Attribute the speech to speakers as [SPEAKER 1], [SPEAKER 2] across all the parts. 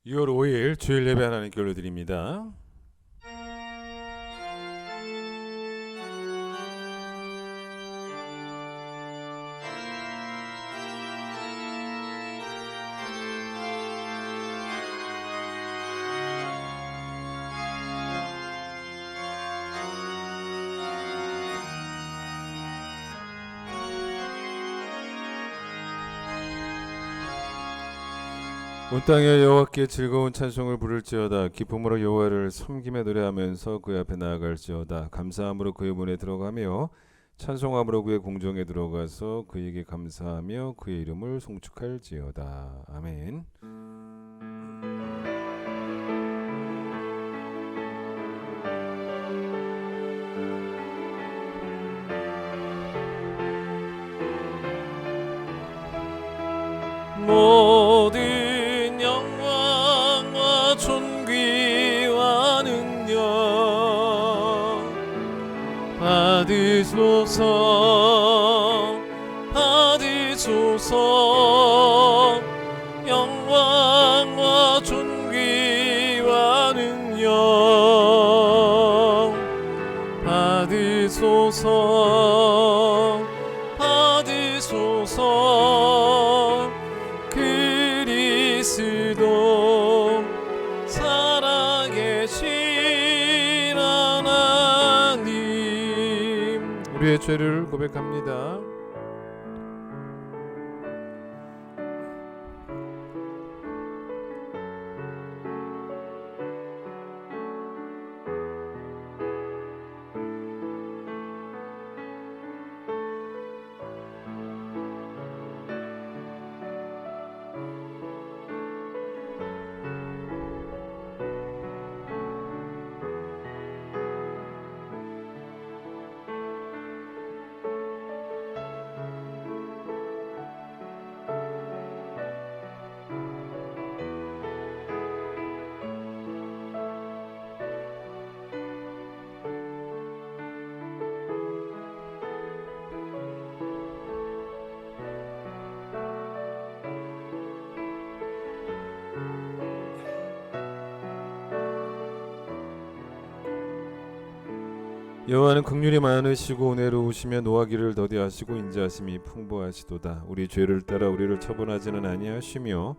[SPEAKER 1] 6월 5일 주일 예배 하나님께 올려드립니다. 온 땅에 여호와께 즐거운 찬송을 부를지어다. 기쁨으로 여호와를 섬기며 노래하면서 그 앞에 나아갈지어다. 감사함으로 그의 문에 들어가며 찬송함으로 그의 궁정에 들어가서 그에게 감사하며 그의 이름을 송축할지어다. 아멘. 모든 영광과 존귀와 능력 받으소서 받으소서. 영광과 존귀와 능력 받으소서 받으소서. 그리스도 살아계신 하나님, 우리의 죄를 고백합니다. 여호와는 긍휼이 많으시고 은혜로우시며 노하기를 더디하시고 인자하심이 풍부하시도다. 우리 죄를 따라 우리를 처분하지는 아니하시며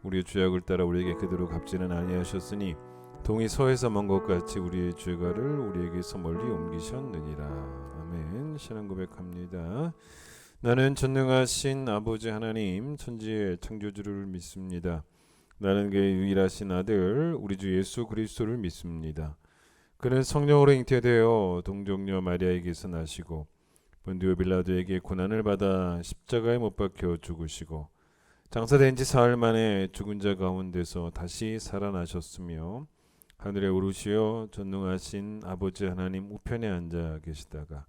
[SPEAKER 1] 우리의 죄악을 따라 우리에게 그대로 갚지는 아니하셨으니 동이 서에서 먼 것 같이 우리의 죄가를 우리에게서 멀리 옮기셨느니라. 아멘. 신앙 고백합니다. 나는 전능하신 아버지 하나님 천지의 창조주를 믿습니다. 나는 그의 유일하신 아들 우리 주 예수 그리스도를 믿습니다. 그는 성령으로 잉태되어 동정녀 마리아에게서 나시고 본디오 빌라도에게 고난을 받아 십자가에 못 박혀 죽으시고 장사된 지 사흘 만에 죽은 자 가운데서 다시 살아나셨으며 하늘에 오르시어 전능하신 아버지 하나님 우편에 앉아 계시다가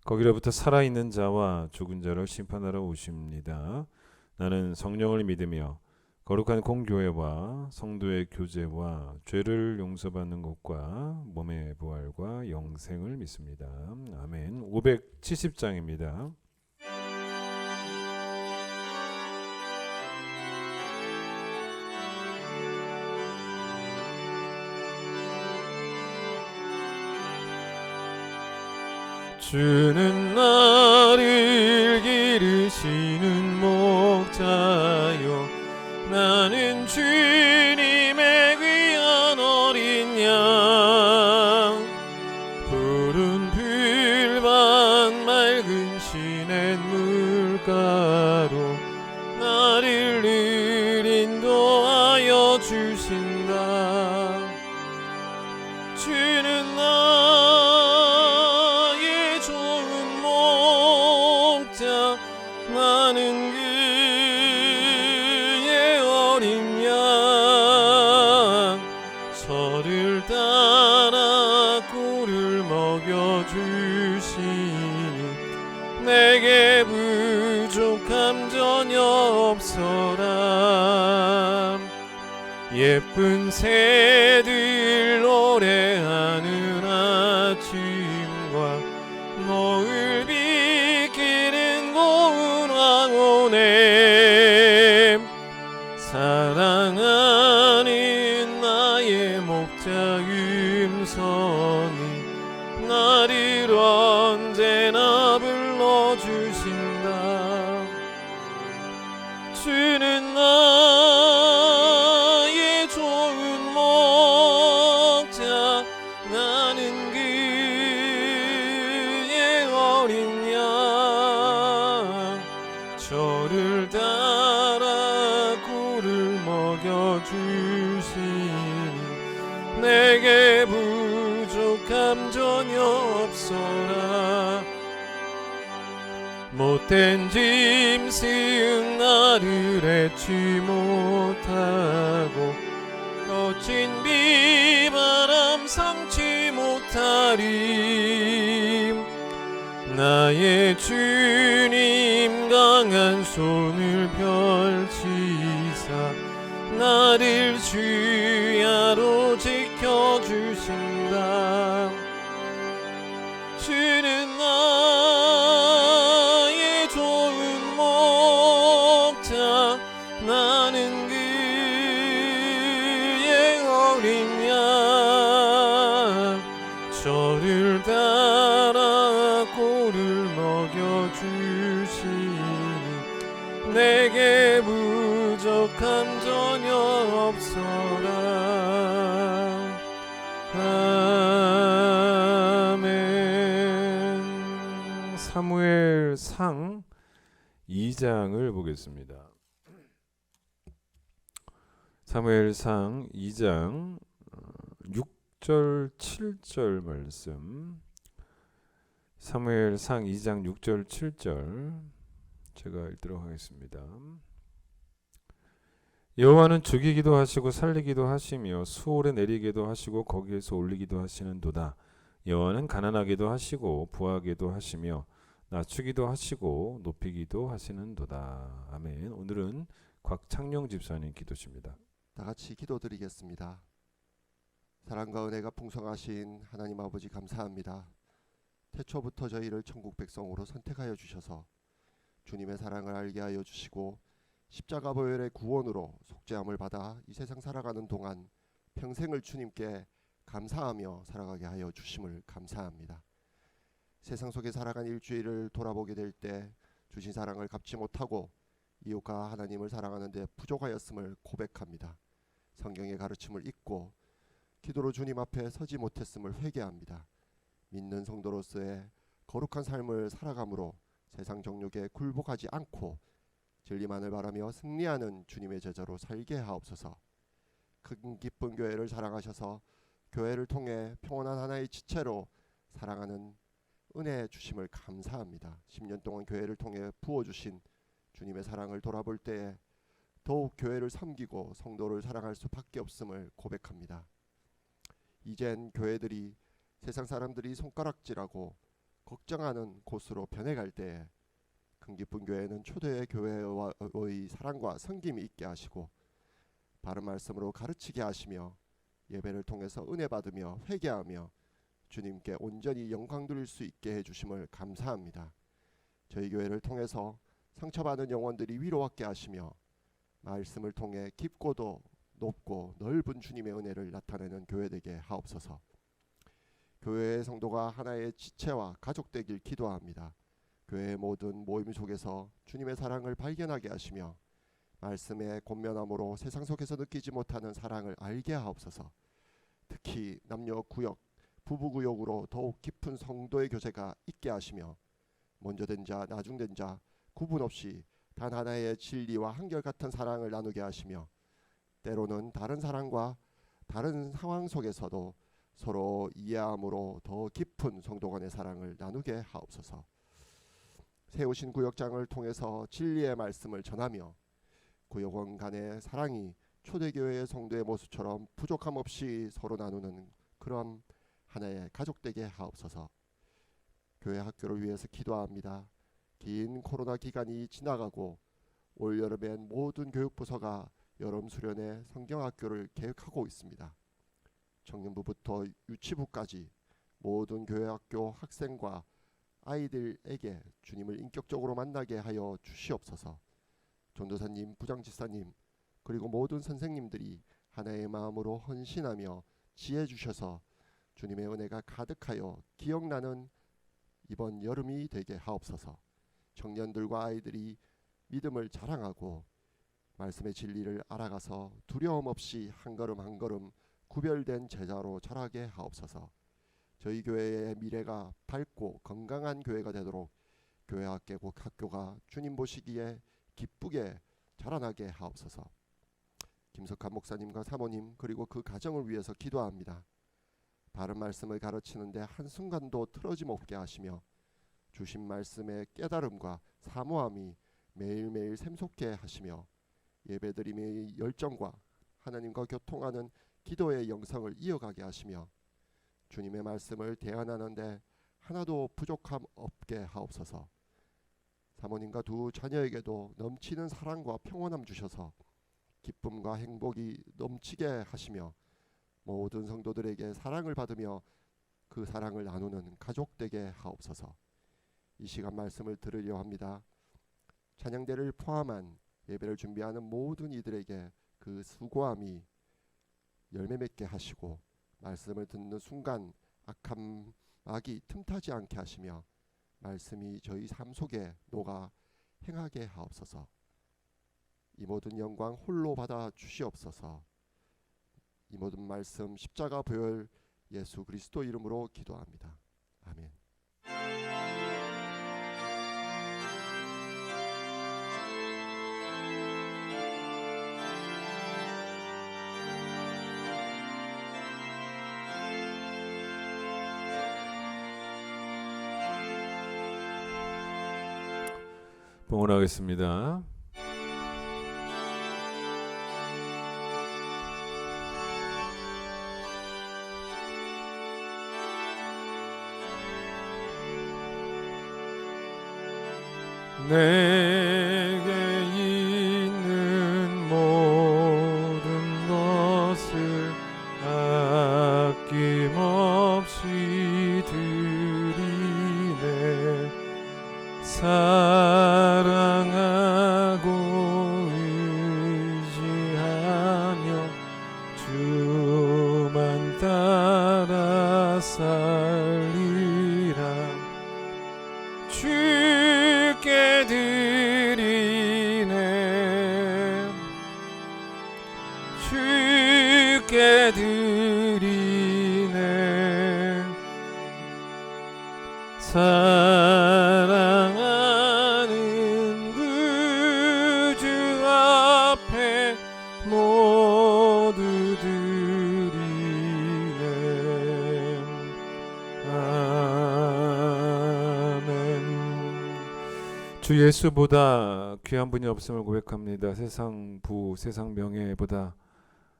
[SPEAKER 1] 거기로부터 살아있는 자와 죽은 자를 심판하러 오십니다. 나는 성령을 믿으며 거룩한 공교회와 성도의 교제와 죄를 용서받는 것과 몸의 부활과 영생을 믿습니다. 아멘. 570장입니다. 주는 나를 기르시는 목자요 나는 주님의 귀한 어린 양. 푸른 풀밭 맑은 시냇 물가로 나를 늘 인도하여 주신다. 주는 나의 좋은 목자 나는 저를 따라 꿀을 먹여주시니 내게 부족함 전혀 없어라. 예쁜 새들 노래하는 아침과 노을 비키는 고운 황혼에 사랑하는 먹여주시니 내게 부족함 전혀 없어라. 못된 짐승 나를 해치 못하고 거친 비바람 상치 못하리. 나의 주님 강한 손을 펼치사 나를 주야로 지켜주신다. 주는 나의 좋은 목자 나는 그의 어린 양. 저를 따라 꼴을 먹여주시니 내게 부족함 전혀 없어라. 아멘. 사무엘상 2장을 보겠습니다. 사무엘상 2장 6절 7절 말씀. 사무엘상 2장 6절 7절 제가 읽도록 하겠습니다. 여호와는 죽이기도 하시고 살리기도 하시며 수월에 내리기도 하시고 거기에서 올리기도 하시는도다. 여호와는 가난하기도 하시고 부하게도 하시며 낮추기도 하시고 높이기도 하시는도다. 아멘. 오늘은 곽창룡 집사님 기도십니다.
[SPEAKER 2] 다 같이 기도드리겠습니다. 사랑과 은혜가 풍성하신 하나님 아버지 감사합니다. 태초부터 저희를 천국 백성으로 선택하여 주셔서 주님의 사랑을 알게 하여 주시고 십자가 보혈의 구원으로 속죄함을 받아 이 세상 살아가는 동안 평생을 주님께 감사하며 살아가게 하여 주심을 감사합니다. 세상 속에 살아간 일주일을 돌아보게 될 때 주신 사랑을 갚지 못하고 이웃과 하나님을 사랑하는 데 부족하였음을 고백합니다. 성경의 가르침을 잊고 기도로 주님 앞에 서지 못했음을 회개합니다. 믿는 성도로서의 거룩한 삶을 살아감으로 세상 정욕에 굴복하지 않고 진리만을 바라며 승리하는 주님의 제자로 살게 하옵소서. 큰 기쁜 교회를 사랑하셔서 교회를 통해 평온한 하나의 지체로 사랑하는 은혜 주심을 감사합니다. 10년 동안 교회를 통해 부어주신 주님의 사랑을 돌아볼 때에 더욱 교회를 섬기고 성도를 사랑할 수밖에 없음을 고백합니다. 이젠 교회들이 세상 사람들이 손가락질하고 걱정하는 곳으로 변해갈 때에 큰 기쁜 교회는 초대의 교회의 사랑과 섬김이 있게 하시고 바른 말씀으로 가르치게 하시며 예배를 통해서 은혜 받으며 회개하며 주님께 온전히 영광 돌릴 수 있게 해주심을 감사합니다. 저희 교회를 통해서 상처받은 영혼들이 위로받게 하시며 말씀을 통해 깊고도 높고 넓은 주님의 은혜를 나타내는 교회 되게 하옵소서. 교회의 성도가 하나의 지체와 가족 되길 기도합니다. 교회의 모든 모임 속에서 주님의 사랑을 발견하게 하시며 말씀의 권면함으로 세상 속에서 느끼지 못하는 사랑을 알게 하옵소서. 특히 남녀 구역, 부부 구역으로 더욱 깊은 성도의 교제가 있게 하시며 먼저 된 자, 나중 된 자 구분 없이 단 하나의 진리와 한결같은 사랑을 나누게 하시며 때로는 다른 사랑과 다른 상황 속에서도 서로 이해함으로 더 깊은 성도 간의 사랑을 나누게 하옵소서. 세우신 구역장을 통해서 진리의 말씀을 전하며 구역원 간의 사랑이 초대교회의 성도의 모습처럼 부족함 없이 서로 나누는 그런 하나의 가족 되게 하옵소서. 교회 학교를 위해서 기도합니다. 긴 코로나 기간이 지나가고 올여름엔 모든 교육부서가 여름 수련회 성경학교를 계획하고 있습니다. 청년부부터 유치부까지 모든 교회학교 학생과 아이들에게 주님을 인격적으로 만나게 하여 주시옵소서. 전도사님, 부장집사님 그리고 모든 선생님들이 하나의 마음으로 헌신하며 지혜 주셔서 주님의 은혜가 가득하여 기억나는 이번 여름이 되게 하옵소서. 청년들과 아이들이 믿음을 자랑하고 말씀의 진리를 알아가서 두려움 없이 한 걸음 한 걸음 구별된 제자로 자라게 하옵소서. 저희 교회의 미래가 밝고 건강한 교회가 되도록 교회학교 학교가 주님 보시기에 기쁘게 자라나게 하옵소서. 김석한 목사님과 사모님 그리고 그 가정을 위해서 기도합니다. 바른 말씀을 가르치는데 한순간도 틀어짐 없게 하시며 주신 말씀의 깨달음과 사모함이 매일매일 샘솟게 하시며 예배드림의 열정과 하나님과 교통하는 기도의 영성을 이어가게 하시며 주님의 말씀을 대안하는데 하나도 부족함 없게 하옵소서. 사모님과 두 자녀에게도 넘치는 사랑과 평온함 주셔서 기쁨과 행복이 넘치게 하시며 모든 성도들에게 사랑을 받으며 그 사랑을 나누는 가족 되게 하옵소서. 이 시간 말씀을 들으려 합니다. 찬양대를 포함한 예배를 준비하는 모든 이들에게 그 수고함이 열매 맺게 하시고 말씀을 듣는 순간 악한 마귀 틈타지 않게 하시며 말씀이 저희 삶 속에 녹아 행하게 하옵소서. 이 모든 영광 홀로 받아 주시옵소서. 이 모든 말씀 십자가 보혈 예수 그리스도 이름으로 기도합니다. 아멘.
[SPEAKER 1] 봉헌하겠습니다. 내게 있는 모든 것을 아낌없이 드리네. 사랑하고 의지하며 주만 따라 살리라. 주께 드리네. 주께 드리네. 사랑하는 구주 앞에 모두 드리네. 아멘. 주 예수보다 귀한 분이 없음을 고백합니다. 세상 부, 세상 명예보다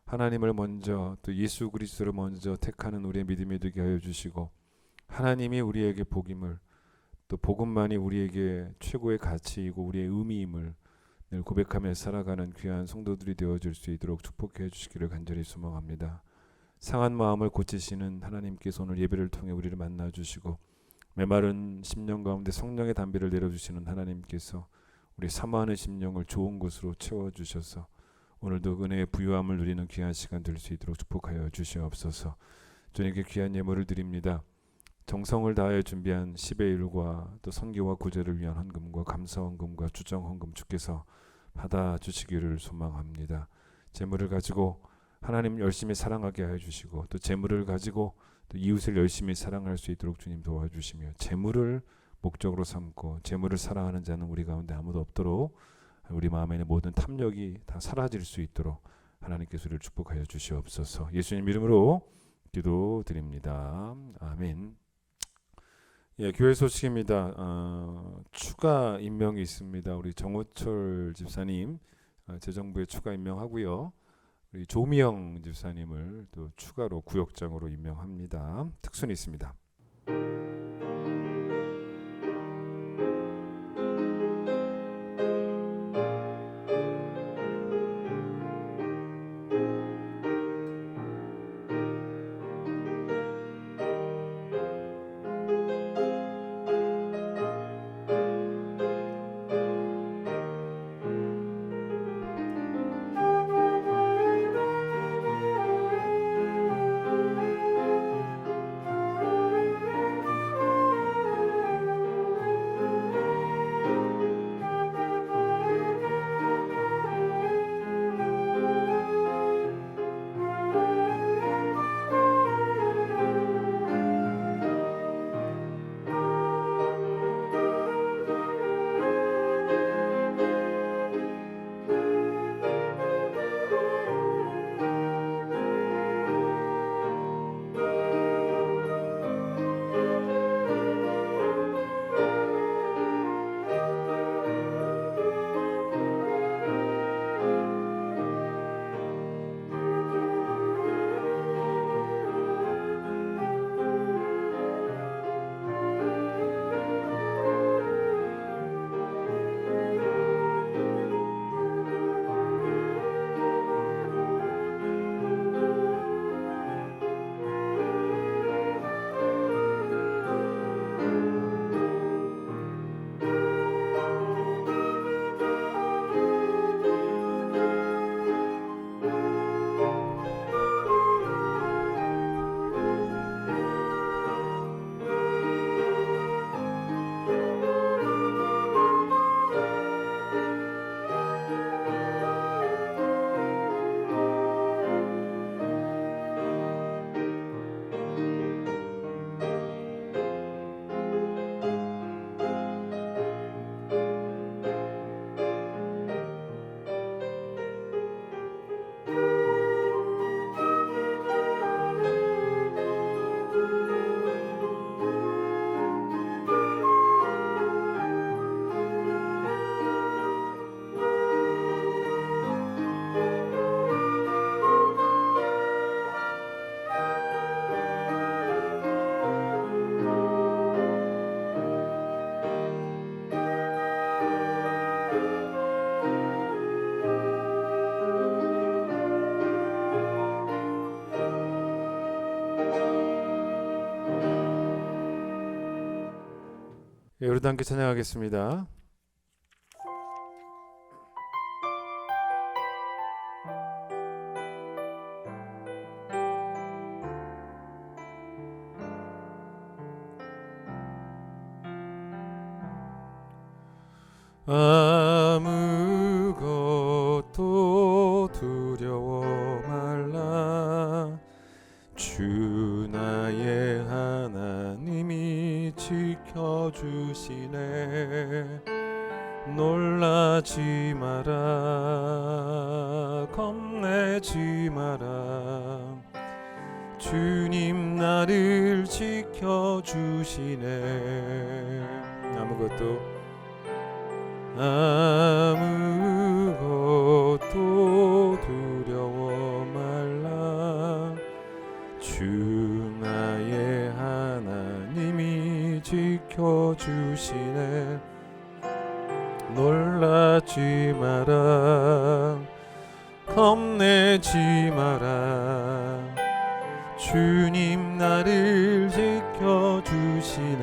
[SPEAKER 1] 하나님을 먼저 또 예수 그리스도를 먼저 택하는 우리의 믿음이 되게 하여 주시고 하나님이 우리에게 복임을 또 복음만이 우리에게 최고의 가치이고 우리의 의미임을 늘 고백하며 살아가는 귀한 성도들이 되어줄 수 있도록 축복해 주시기를 간절히 소망합니다. 상한 마음을 고치시는 하나님께서 오늘 예배를 통해 우리를 만나주시고 메마른 심령 가운데 성령의 담비를 내려주시는 하나님께서 우리 사모하는 심령을 좋은 것으로 채워주셔서 오늘도 은혜의 부유함을 누리는 귀한 시간 될 수 있도록 축복하여 주시옵소서. 주님께 귀한 예물을 드립니다. 정성을 다하여 준비한 10의 1과 또 선교와 구제를 위한 헌금과 감사 헌금과 주정 헌금 주께서 받아주시기를 소망합니다. 재물을 가지고 하나님 열심히 사랑하게 하여 주시고 또 재물을 가지고 또 이웃을 열심히 사랑할 수 있도록 주님 도와주시며 재물을 목적으로 삼고 재물을 사랑하는 자는 우리 가운데 아무도 없도록 우리 마음에 있는 모든 탐욕이 다 사라질 수 있도록 하나님께서 우리를 축복하여 주시옵소서. 예수님 이름으로 기도드립니다. 아멘. 예, 교회 소식입니다. 추가 임명이 있습니다. 우리 정호철 집사님 재정부에 추가 임명하고요. 우리 조미영 집사님을 또 추가로 구역장으로 임명합니다. 특순이 있습니다. 예, 우리도 함께 찬양하겠습니다. 아무것도 두려워 말라. 주 나의 하나님이 지켜주시네. 놀라지 마라, 겁내지 마라. 주님 나를 지켜주시네. 아무것도 두려워 말라. 주 나의 하나님이 지켜주시네. 놀라지 마라, 겁내지 마라. 주님 나를 지켜주시네.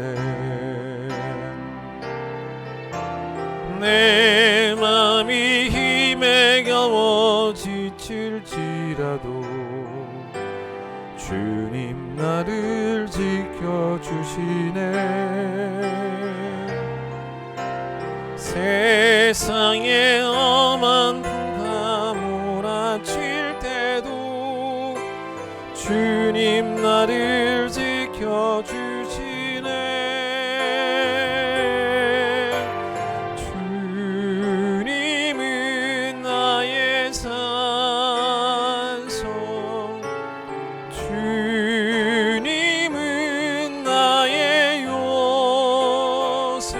[SPEAKER 1] 내 맘이 힘에 겨워 지칠지라도 주님 나를 지켜주시네. 세상에 엄한 풍파 몰아칠 때도 주님 나를 지켜주시네. 주님은 나의 산성, 주님은 나의 요새,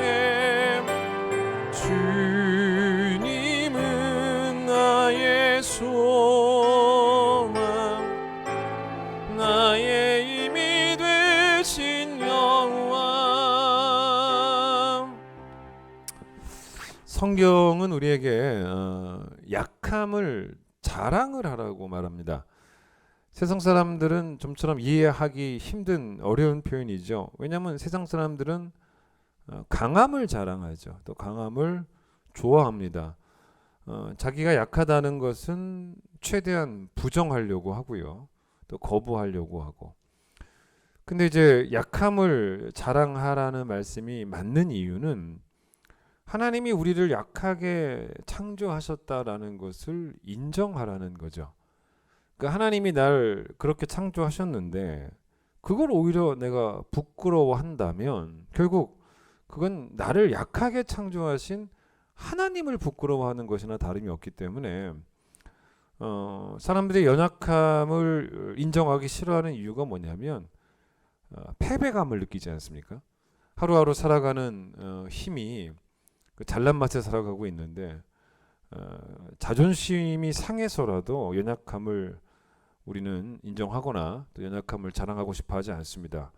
[SPEAKER 1] 주님은 나의 소망, 나의 힘이 되신 여호와. 성경은 우리에게 약함을 자랑을 하라고 말합니다. 세상 사람들은 좀처럼 이해하기 힘든 어려운 표현이죠. 왜냐하면 세상 사람들은 강함을 자랑하죠. 또 강함을 좋아합니다. 자기가 약하다는 것은 최대한 부정하려고 하고요. 또 거부하려고 하고. 근데 이제 약함을 자랑하라는 말씀이 맞는 이유는 하나님이 우리를 약하게 창조하셨다라는 것을 인정하라는 거죠. 그러니까 하나님이 날 그렇게 창조하셨는데 그걸 오히려 내가 부끄러워한다면 결국 그건 나를 약하게 창조하신 하나님을 부끄러워하는 것이나 다름이 없기 때문에 사람들이 연약함을 인정하기 싫어하는 이유가 뭐냐면 패배감을 느끼지 않습니까? 하루하루 살아가는 힘이 잘난 맛에 살아가고 있는데 자존심이 상해서라도 연약함을 우리는 인정하거나 또 연약함을 자랑하고 싶어 하지 않습니다.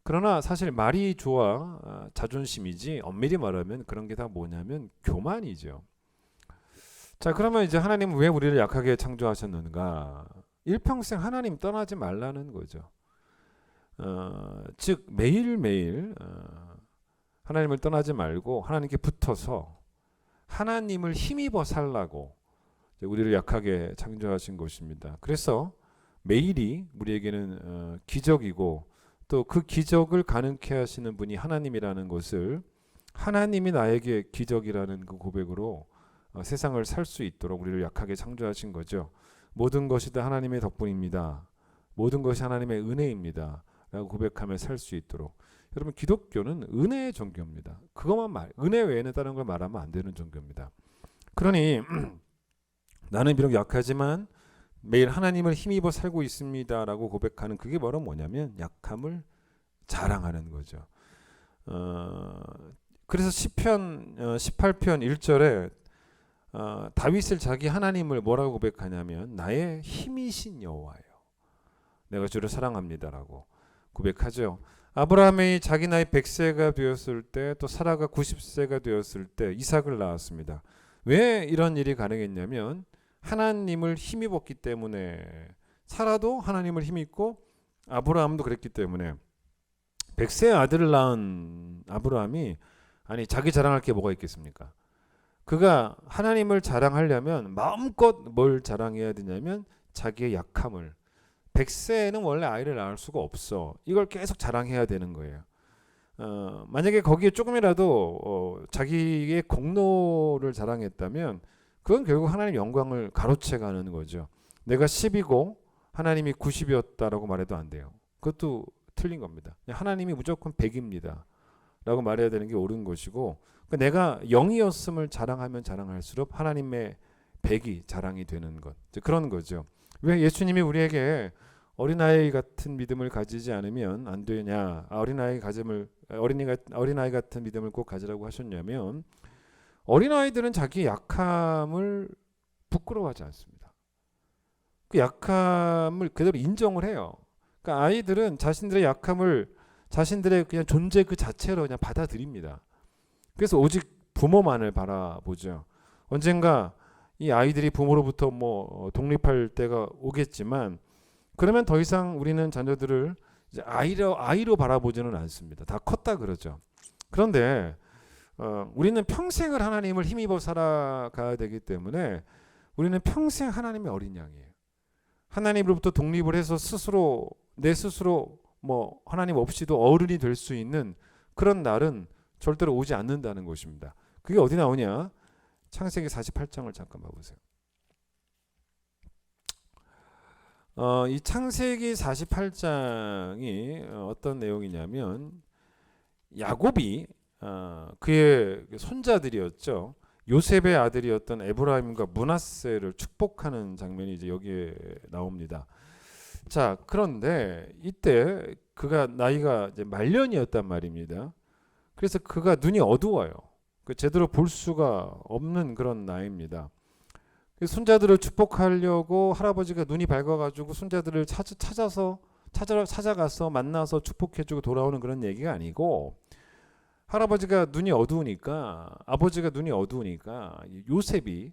[SPEAKER 1] 그러나 사실 말이 좋아 자존심이지 엄밀히 말하면 그런 게 다 뭐냐면 교만이죠. 자, 그러면 이제 하나님은 왜 우리를 약하게 창조하셨는가? 일평생 하나님 떠나지 말라는 거죠. 즉 매일매일 하나님을 떠나지 말고 하나님께 붙어서 하나님을 힘입어 살라고 우리를 약하게 창조하신 것입니다. 그래서 매일이 우리에게는 기적이고 또 그 기적을 가능케 하시는 분이 하나님이라는 것을 하나님이 나에게 기적이라는 그 고백으로 세상을 살 수 있도록 우리를 약하게 창조하신 거죠. 모든 것이 다 하나님의 덕분입니다. 모든 것이 하나님의 은혜입니다. 라고 고백하며 살 수 있도록. 여러분, 기독교는 은혜의 종교입니다. 은혜 외에는 다른 걸 말하면 안 되는 종교입니다. 그러니 나는 비록 약하지만 매일 하나님을 힘입어 살고 있습니다라고 고백하는 그게 바로 뭐냐면 약함을 자랑하는 거죠. 그래서 시편 18편 1절에 다윗을 자기 하나님을 뭐라고 고백하냐면 나의 힘이신 여호와예요. 내가 주를 사랑합니다라고 고백하죠. 아브라함이 자기 나이 100세가 되었을 때 또 사라가 90세가 되었을 때 이삭을 낳았습니다. 왜 이런 일이 가능했냐면 하나님을 힘입었기 때문에. 사라도 하나님을 힘입고 아브라함도 그랬기 때문에. 100세 아들을 낳은 아브라함이 아니 자기 자랑할 게 뭐가 있겠습니까? 그가 하나님을 자랑하려면 마음껏 뭘 자랑해야 되냐면 자기의 약함을. 100세는 원래 아이를 낳을 수가 없어. 이걸 계속 자랑해야 되는 거예요. 만약에 거기에 조금이라도 자기의 공로를 자랑했다면 그건 결국 하나님 영광을 가로채가는 거죠. 내가 10이고 하나님이 90이었다라고 말해도 안 돼요. 그것도 틀린 겁니다. 하나님이 무조건 100입니다. 라고 말해야 되는 게 옳은 것이고, 내가 0이었음을 자랑하면 자랑할수록 하나님의 100이 자랑이 되는 것. 그런 거죠. 왜 예수님이 우리에게 어린아이 같은 믿음을 가지지 않으면 안 되냐, 어린아이 같은 믿음을 꼭 가지라고 하셨냐면, 어린아이들은 자기 약함을 부끄러워하지 않습니다. 그 약함을 그대로 인정을 해요. 그러니까 아이들은 자신들의 약함을 자신들의 그냥 존재 그 자체로 그냥 받아들입니다. 그래서 오직 부모만을 바라보죠. 언젠가 이 아이들이 부모로부터 뭐 독립할 때가 오겠지만, 그러면 더 이상 우리는 자녀들을 이제 아이로 바라보지는 않습니다. 다 컸다 그러죠. 그런데 우리는 평생을 하나님을 힘입어 살아가야 되기 때문에 우리는 평생 하나님의 어린 양이에요. 하나님으로부터 독립을 해서 내 스스로 뭐 하나님 없이도 어른이 될 수 있는 그런 날은 절대로 오지 않는다는 것입니다. 그게 어디 나오냐? 창세기 48장을 잠깐 봐보세요. 이 창세기 48장이 어떤 내용이냐면, 야곱이 그의 손자들이었죠. 요셉의 아들이었던 에브라임과 므낫세를 축복하는 장면이 이제 여기에 나옵니다. 자, 그런데 이때 그가 나이가 이제 말년이었단 말입니다. 그래서 그가 눈이 어두워요. 제대로 볼 수가 없는 그런 나이입니다. 손자들을 축복하려고 할아버지가 눈이 밝아가지고 손자들을 찾아가서 만나서 축복해주고 돌아오는 그런 얘기가 아니고, 할아버지가 눈이 어두우니까, 아버지가 눈이 어두우니까 요셉이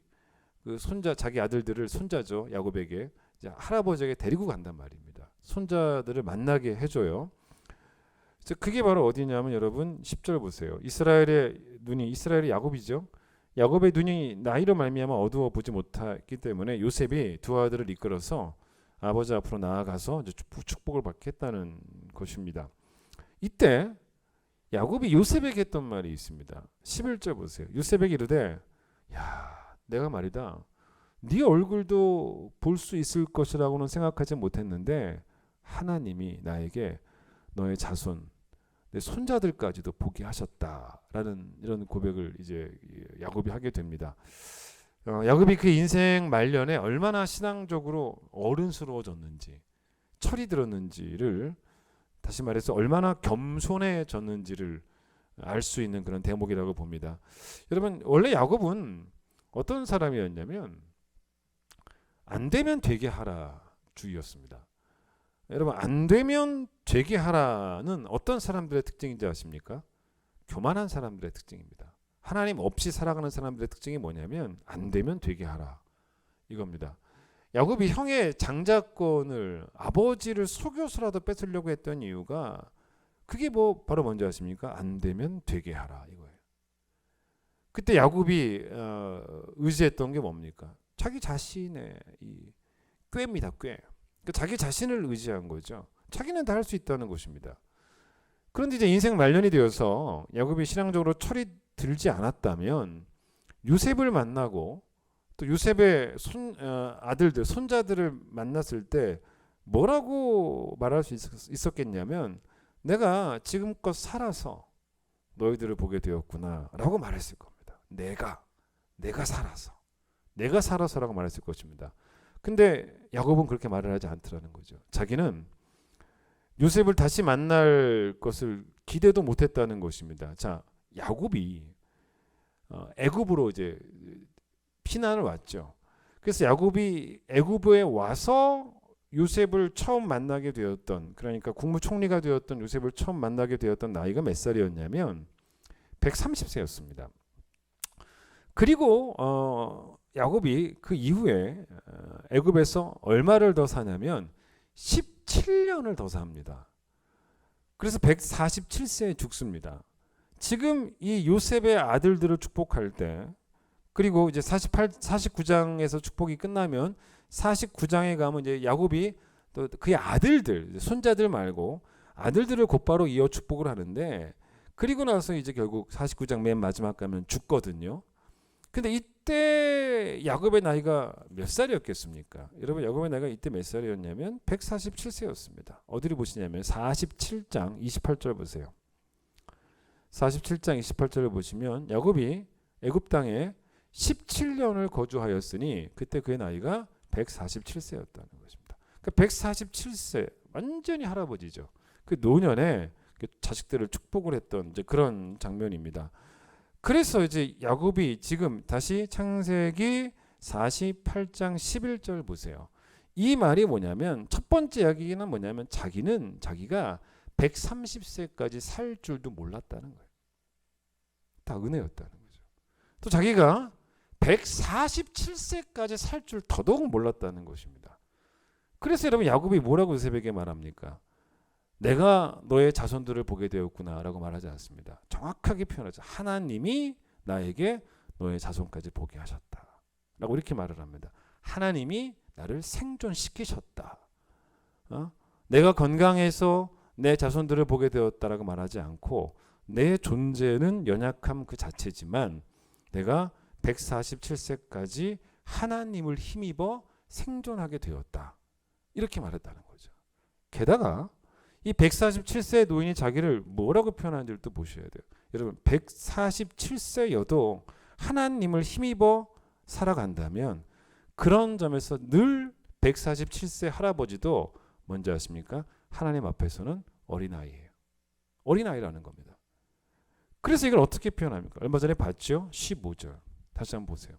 [SPEAKER 1] 그 자기 아들들을, 손자죠, 야곱에게 이제 할아버지에게 데리고 간단 말입니다. 손자들을 만나게 해줘요. 그게 바로 어디냐면 여러분 10절 보세요. 이스라엘의 야곱이죠. 야곱의 눈이 나이로 말미암아 어두워 보지 못했기 때문에 요셉이 두 아들을 이끌어서 아버지 앞으로 나아가서 이제 축복을 받겠다는 것입니다. 이때 야곱이 요셉에게 했던 말이 있습니다. 11절 보세요. 요셉에게 이르되, 야, 내가 말이다, 네 얼굴도 볼 수 있을 것이라고는 생각하지 못했는데 하나님이 나에게 너의 자손, 내 손자들까지도 보게 하셨다라는 이런 고백을 이제 야곱이 하게 됩니다. 야곱이 그 인생 말년에 얼마나 신앙적으로 어른스러워졌는지, 철이 들었는지를, 다시 말해서 얼마나 겸손해졌는지를 알 수 있는 그런 대목이라고 봅니다. 여러분, 원래 야곱은 어떤 사람이었냐면 안 되면 되게 하라 주의였습니다. 여러분, 안 되면 되게 하라는 어떤 사람들의 특징인지 아십니까? 교만한 사람들의 특징입니다. 하나님 없이 살아가는 사람들의 특징이 뭐냐면 안 되면 되게 하라, 이겁니다. 야곱이 형의 장자권을, 아버지를 속여서라도 뺏으려고 했던 이유가 그게 바로 뭔지 아십니까? 안 되면 되게 하라, 이거예요. 그때 야곱이 의지했던 게 뭡니까? 자기 자신의 이 꾀입니다. 꾀. 그러니까 자기 자신을 의지한 거죠. 자기는 다 할 수 있다는 것입니다. 그런데 이제 인생 말년이 되어서 야곱이 신앙적으로 철이 들지 않았다면 요셉을 만나고 또 요셉의 아들들, 손자들을 만났을 때 뭐라고 말할 수 있었겠냐면, 내가 지금껏 살아서 너희들을 보게 되었구나 라고 말했을 겁니다. 내가 살아서라고 말했을 것입니다. 근데 야곱은 그렇게 말을 하지 않더라는 거죠. 자기는 요셉을 다시 만날 것을 기대도 못했다는 것입니다. 자, 야곱이 애굽으로 이제 피난을 왔죠. 그래서 야곱이 애굽에 와서 요셉을 처음 만나게 되었던, 그러니까 국무총리가 되었던 요셉을 처음 만나게 되었던 나이가 몇 살이었냐면 130세였습니다. 그리고 야곱이 그 이후에 애굽에서 얼마를 더 사냐면 17년을 더 삽니다. 그래서 147세에 죽습니다. 지금 이 요셉의 아들들을 축복할 때, 그리고 이제 49장에서 축복이 끝나면 49장에 가면 이제 야곱이 또 그의 아들들, 손자들 말고 아들들을 곧바로 이어 축복을 하는데, 그리고 나서 이제 결국 49장 맨 마지막 가면 죽거든요. 근데 이때 야곱의 나이가 몇 살이었겠습니까? 여러분, 야곱의 나이가 이때 몇 살이었냐면 147세였습니다. 어디를 보시냐면 47장 28절 보세요. 47장 28절을 보시면 야곱이 애굽 땅에 17년을 거주하였으니 그때 그의 나이가 147세였다는 것입니다. 그러니까 147세, 완전히 할아버지죠. 그 노년에 자식들을 축복을 했던 이제 그런 장면입니다. 그래서 이제 야곱이 지금 다시 창세기 48장 11절 보세요. 이 말이 뭐냐면, 첫 번째 이야기는 뭐냐면 자기가 130세까지 살 줄도 몰랐다는 거예요. 다 은혜였다는 거죠. 또 자기가 147세까지 살 줄 더더욱 몰랐다는 것입니다. 그래서 여러분, 야곱이 뭐라고 요셉에게 말합니까? 내가 너의 자손들을 보게 되었구나 라고 말하지 않습니다. 정확하게 표현하죠. 하나님이 나에게 너의 자손까지 보게 하셨다 라고 이렇게 말을 합니다. 하나님이 나를 생존시키셨다. 내가 건강해서 내 자손들을 보게 되었다라고 말하지 않고, 내 존재는 연약함 그 자체지만 내가 147세까지 하나님을 힘입어 생존하게 되었다, 이렇게 말했다는 거죠. 게다가 이 147세 노인이 자기를 뭐라고 표현하는지를 또 보셔야 돼요. 여러분, 147세여도 하나님을 힘입어 살아간다면, 그런 점에서 늘 147세 할아버지도 뭔지 아십니까? 하나님 앞에서는 어린아이예요. 어린아이라는 겁니다. 그래서 이걸 어떻게 표현합니까? 얼마 전에 봤죠? 15절 다시 한번 보세요.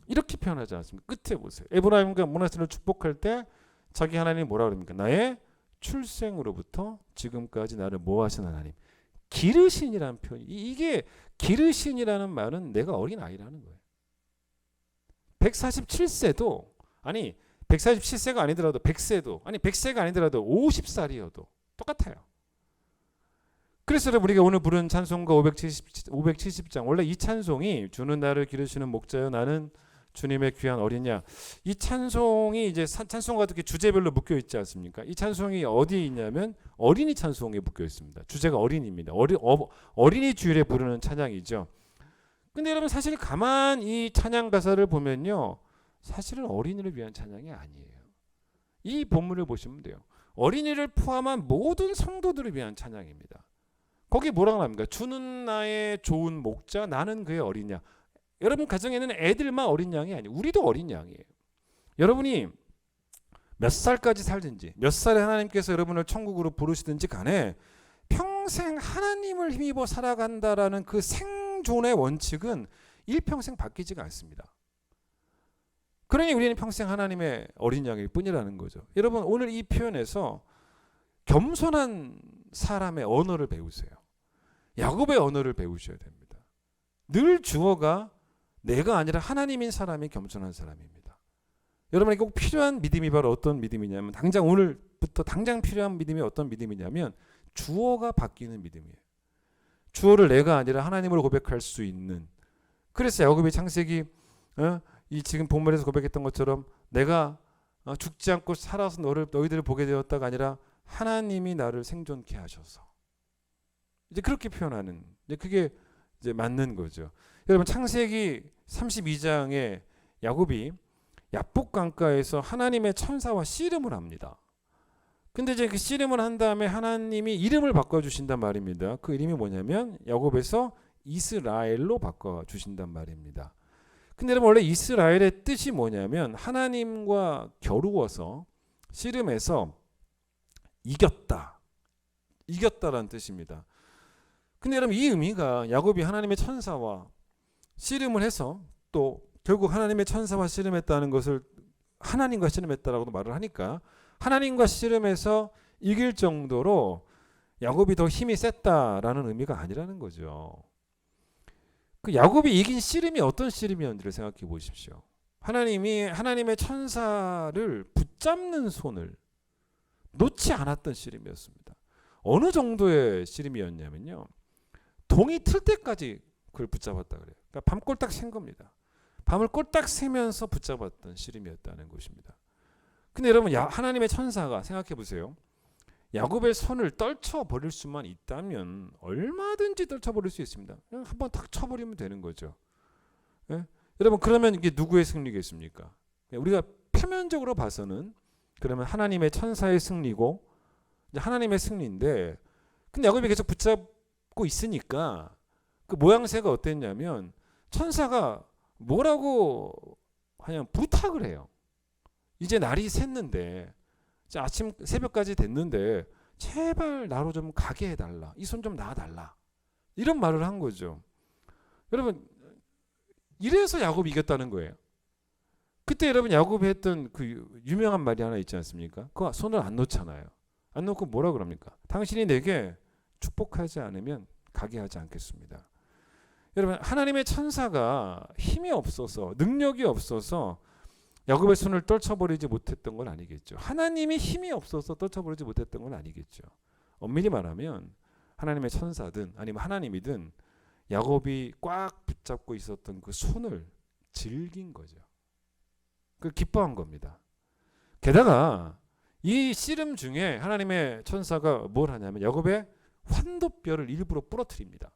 [SPEAKER 1] 이렇게 표현하지 않습니까? 끝에 보세요. 에브라임과 므낫세를 축복할 때 자기 하나님이 뭐라 그럽니까? 나의 출생으로부터 지금까지 나를 모아신 하나님. 기르신이라는 표현이, 이게 기르신이라는 말은 내가 어린아이라는 거예요. 147세도, 아니 147세가 아니더라도 100세도, 아니 100세가 아니더라도 50살이어도 똑같아요. 그래서 우리가 오늘 부른 찬송가 570장, 원래 이 찬송이 주는 나를 기르시는 목자여 나는 주님의 귀한 어린 양, 이 찬송이 이제 찬송과 이렇게 주제별로 묶여 있지 않습니까? 이 찬송이 어디에 있냐면 어린이 찬송에 묶여 있습니다. 주제가 어린이입니다. 어린이 주일에 부르는 찬양이죠. 근데 여러분, 사실 가만 이 찬양 가사를 보면요, 사실은 어린이를 위한 찬양이 아니에요. 이 본문을 보시면 돼요. 어린이를 포함한 모든 성도들을 위한 찬양입니다. 거기 뭐라고 합니까? 주는 나의 좋은 목자, 나는 그의 어린 양. 여러분 가정에는 애들만 어린 양이 아니에요. 우리도 어린 양이에요. 여러분이 몇 살까지 살든지, 몇 살에 하나님께서 여러분을 천국으로 부르시든지 간에 평생 하나님을 힘입어 살아간다라는 그 생존의 원칙은 일평생 바뀌지가 않습니다. 그러니 우리는 평생 하나님의 어린 양일 뿐이라는 거죠. 여러분, 오늘 이 표현에서 겸손한 사람의 언어를 배우세요. 야곱의 언어를 배우셔야 됩니다. 늘 주어가 내가 아니라 하나님인 사람이 겸손한 사람입니다. 여러분에게 꼭 필요한 믿음이 바로 어떤 믿음이냐면, 당장 오늘부터 당장 필요한 믿음이 어떤 믿음이냐면 주어가 바뀌는 믿음이에요. 주어를 내가 아니라 하나님으로 고백할 수 있는. 그래서 야곱이 창세기 이 지금 본문에서 고백했던 것처럼 내가 죽지 않고 살아서 너희들을 보게 되었다가 아니라 하나님이 나를 생존케 하셔서, 이제 그렇게 표현하는, 이제 그게 이제 맞는 거죠. 여러분, 창세기 32장에 야곱이 야복 강가에서 하나님의 천사와 씨름을 합니다. 근데 이제 그 씨름을 한 다음에 하나님이 이름을 바꿔 주신단 말입니다. 그 이름이 뭐냐면 야곱에서 이스라엘로 바꿔 주신단 말입니다. 근데 여러분, 원래 이스라엘의 뜻이 뭐냐면 하나님과 겨루어서 씨름해서 이겼다라는 뜻입니다. 근데 여러분, 이 의미가 야곱이 하나님의 천사와 씨름을 해서 또 결국 하나님의 천사와 씨름했다는 것을 하나님과 씨름했다라고도 말을 하니까, 하나님과 씨름해서 이길 정도로 야곱이 더 힘이 셌다라는 의미가 아니라는 거죠. 그 야곱이 이긴 씨름이 어떤 씨름이었는지를 생각해 보십시오. 하나님이 하나님의 천사를 붙잡는 손을 놓지 않았던 씨름이었습니다. 어느 정도의 씨름이었냐면요. 동이 틀 때까지 그걸 붙잡았다 그래요. 그러니까 밤 꼴딱 샌 겁니다. 밤을 꼴딱 새면서 붙잡았던 씨름이었다는 것입니다. 근데 여러분 하나님의 천사가 생각해 보세요. 야곱의 손을 떨쳐 버릴 수만 있다면 얼마든지 떨쳐 버릴 수 있습니다. 그냥 한번 탁 쳐버리면 되는 거죠. 예? 여러분 그러면 이게 누구의 승리겠습니까? 우리가 표면적으로 봐서는 그러면 하나님의 천사의 승리고 하나님의 승리인데, 근데 야곱이 계속 붙잡고 있으니까 그 모양새가 어땠냐면 천사가 뭐라고 그냥 부탁을 해요. 이제 날이 샜는데, 이제 아침 새벽까지 됐는데 제발 나로 좀 가게 해달라. 이 손 좀 놔달라. 이런 말을 한 거죠. 여러분 이래서 야곱이 이겼다는 거예요. 그때 여러분 야곱이 했던 그 유명한 말이 하나 있지 않습니까? 그 손을 안 놓잖아요. 안 놓고 뭐라 그럽니까? 당신이 내게 축복하지 않으면 가게 하지 않겠습니다. 여러분 하나님의 천사가 힘이 없어서 능력이 없어서 야곱의 손을 떨쳐버리지 못했던 건 아니겠죠. 하나님이 힘이 없어서 떨쳐버리지 못했던 건 아니겠죠. 엄밀히 말하면 하나님의 천사든 아니면 하나님이든 야곱이 꽉 붙잡고 있었던 그 손을 즐긴 거죠. 그 기뻐한 겁니다. 게다가 이 씨름 중에 하나님의 천사가 뭘 하냐면 야곱의 환도뼈를 일부러 부러뜨립니다.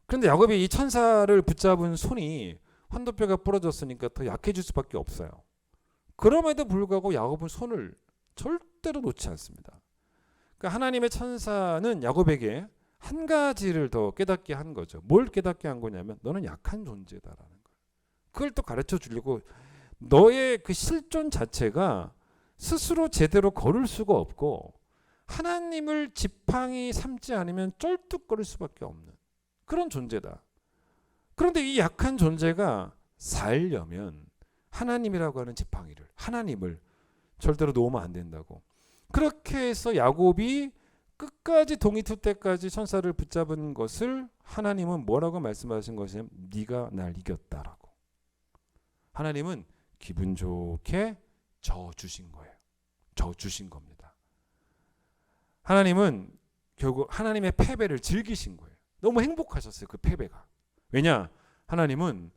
[SPEAKER 1] 그런데 야곱이 이 천사를 붙잡은 손이 환도뼈가 부러졌으니까 더 약해질 수밖에 없어요. 그럼에도 불구하고 야곱은 손을 절대로 놓지 않습니다. 그러니까 하나님의 천사는 야곱에게 한 가지를 더 깨닫게 한 거죠. 뭘 깨닫게 한 거냐면 너는 약한 존재다라는 거예요. 그걸 또 가르쳐 주려고 너의 그 실존 자체가 스스로 제대로 걸을 수가 없고 하나님을 지팡이 삼지 않으면 쩔뚝거릴 수밖에 없는 그런 존재다. 그런데 이 약한 존재가 살려면 하나님이라고 하는 지팡이를, 하나님을 절대로 놓으면 안 된다고. 그렇게 해서 야곱이 끝까지 동이 틀 때까지 천사를 붙잡은 것을 하나님은 뭐라고 말씀하신 것이냐면 네가 날 이겼다라고. 하나님은 기분 좋게 져 주신 거예요. 져 주신 겁니다. 하나님은 결국 하나님의 패배를 즐기신 거예요. 너무 행복하셨어요. 그 패배가. 왜냐? 하나님은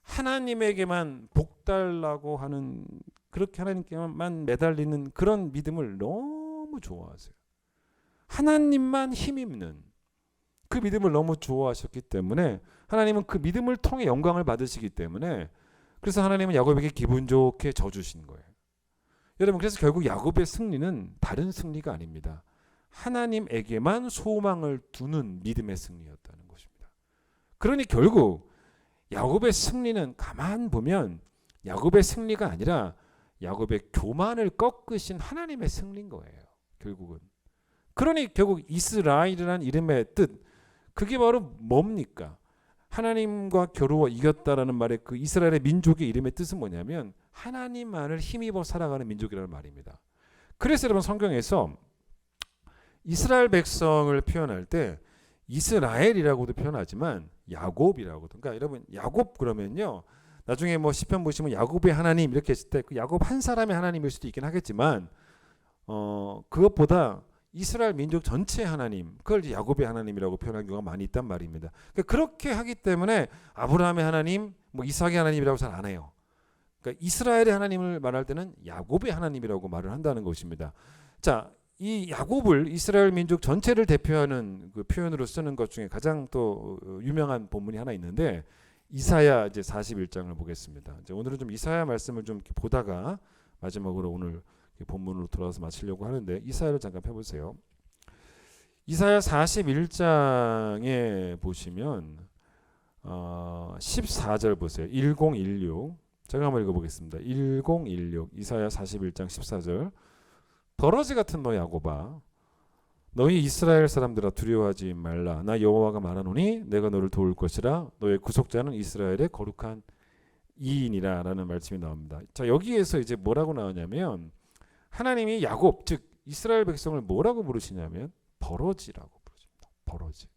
[SPEAKER 1] 하나님에게만 복달라고 하는, 그렇게 하나님께만 매달리는 그런 믿음을 너무 좋아하세요. 하나님만 힘입는 그 믿음을 너무 좋아하셨기 때문에 하나님은 그 믿음을 통해 영광을 받으시기 때문에 그래서 하나님은 야곱에게 기분 좋게 져주신 거예요. 여러분 그래서 결국 야곱의 승리는 다른 승리가 아닙니다. 하나님에게만 소망을 두는 믿음의 승리였다는 것입니다. 그러니 결국 야곱의 승리는 가만 보면 야곱의 승리가 아니라 야곱의 교만을 꺾으신 하나님의 승리인 거예요. 결국은. 그러니 결국 이스라엘이라는 이름의 뜻, 그게 바로 뭡니까? 하나님과 겨루어 이겼다라는 말의 그 이스라엘의 민족의 이름의 뜻은 뭐냐면 하나님만을 힘입어 살아가는 민족이라는 말입니다. 그래서 여러분 성경에서 이스라엘 백성을 표현할 때 이스라엘이라고도 표현하지만 야곱이라고도. 그러니까 여러분 야곱 그러면요. 나중에 뭐 시편 보시면 야곱의 하나님 이렇게 했을 때 그 야곱 한 사람의 하나님일 수도 있긴 하겠지만 그것보다 이스라엘 민족 전체의 하나님, 그걸 이제 야곱의 하나님이라고 표현하는 경우가 많이 있단 말입니다. 그러니까 그렇게 하기 때문에 아브라함의 하나님, 뭐 이삭의 하나님이라고 잘 안 해요. 그러니까 이스라엘의 하나님을 말할 때는 야곱의 하나님이라고 말을 한다는 것입니다. 자, 이 야곱을 이스라엘 민족 전체를 대표하는 그 표현으로 쓰는 것 중에 가장 또 유명한 본문이 하나 있는데 이사야 이제 41장을 보겠습니다. 이제 오늘은 좀 이사야 말씀을 좀 보다가 마지막으로 오늘 본문으로 돌아와서 마치려고 하는데 이사야를 잠깐 펴보세요. 이사야 41장에 보시면 14절 보세요. 1016 제가 한번 읽어보겠습니다. 1016 이사야 41장 14절 버러지 같은 너 야곱아 너희 이스라엘 사람들아 두려워하지 말라. 나 여호와가 말하노니 내가 너를 도울 것이라. 너의 구속자는 이스라엘의 거룩한 이인이라 라는 말씀이 나옵니다. 자 여기에서 이제 뭐라고 나오냐면 하나님이 야곱 즉 이스라엘 백성을 뭐라고 부르시냐면 버러지라고 부르십니다. 버러지.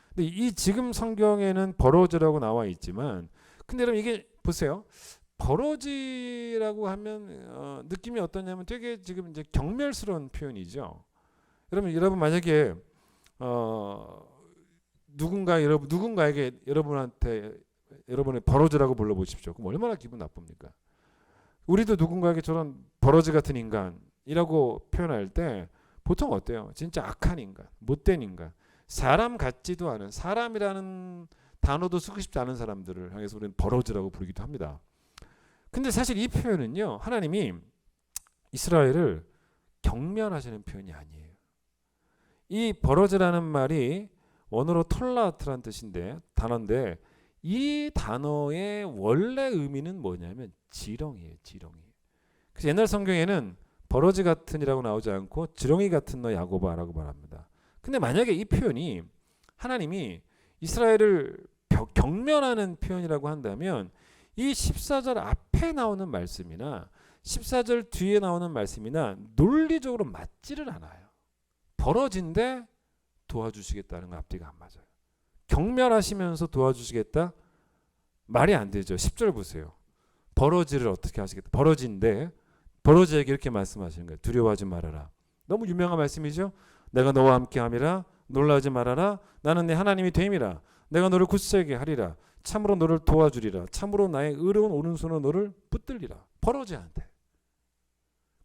[SPEAKER 1] 근데 이 지금 성경에는 버러지라고 나와 있지만 근데 여러분 이게 보세요. 버러지라고 하면 느낌이 어떠냐면 되게 지금 이제 경멸스러운 표현이죠.
[SPEAKER 3] 여러분 만약에 누군가에게 여러분한테 여러분의 버러지라고 불러보십시오. 그럼 얼마나 기분 나쁩니까? 우리도 누군가에게 저런 버러지 같은 인간이라고 표현할 때 보통 어때요? 진짜 악한 인간, 못된 인간, 사람 같지도 않은, 사람이라는 단어도 쓰고 싶지 않은 사람들을 향해서 우리는 버러지라고 부르기도 합니다. 근데 사실 이 표현은요, 하나님이 이스라엘을 경멸하시는 표현이 아니에요. 이 버러지라는 말이 원어로 톨라트란 뜻인데, 단어인데, 이 단어의 원래 의미는 뭐냐면 지렁이에요. 지렁이. 그래서 옛날 성경에는 버러지 같은이라고 나오지 않고 지렁이 같은 너 야고바라고 말합니다. 근데 만약에 이 표현이 하나님이 이스라엘을 경멸하는 표현이라고 한다면 이 14절 앞에 나오는 말씀이나 14절 뒤에 나오는 말씀이나 논리적으로 맞지를 않아요. 버러진데 도와주시겠다는 건 앞뒤가 안 맞아요. 경멸하시면서 도와주시겠다? 말이 안 되죠. 10절 보세요. 버러지를 어떻게 하시겠다? 버러지인데 버러지에게 이렇게 말씀하시는 거예요. 두려워하지 말아라. 너무 유명한 말씀이죠. 내가 너와 함께함이라 놀라지 말아라. 나는 네 하나님이 됨이라. 내가 너를 굳세게 하리라. 참으로 너를 도와주리라. 참으로 나의 의로운 오른손으로 너를 붙들리라. 버러지한테.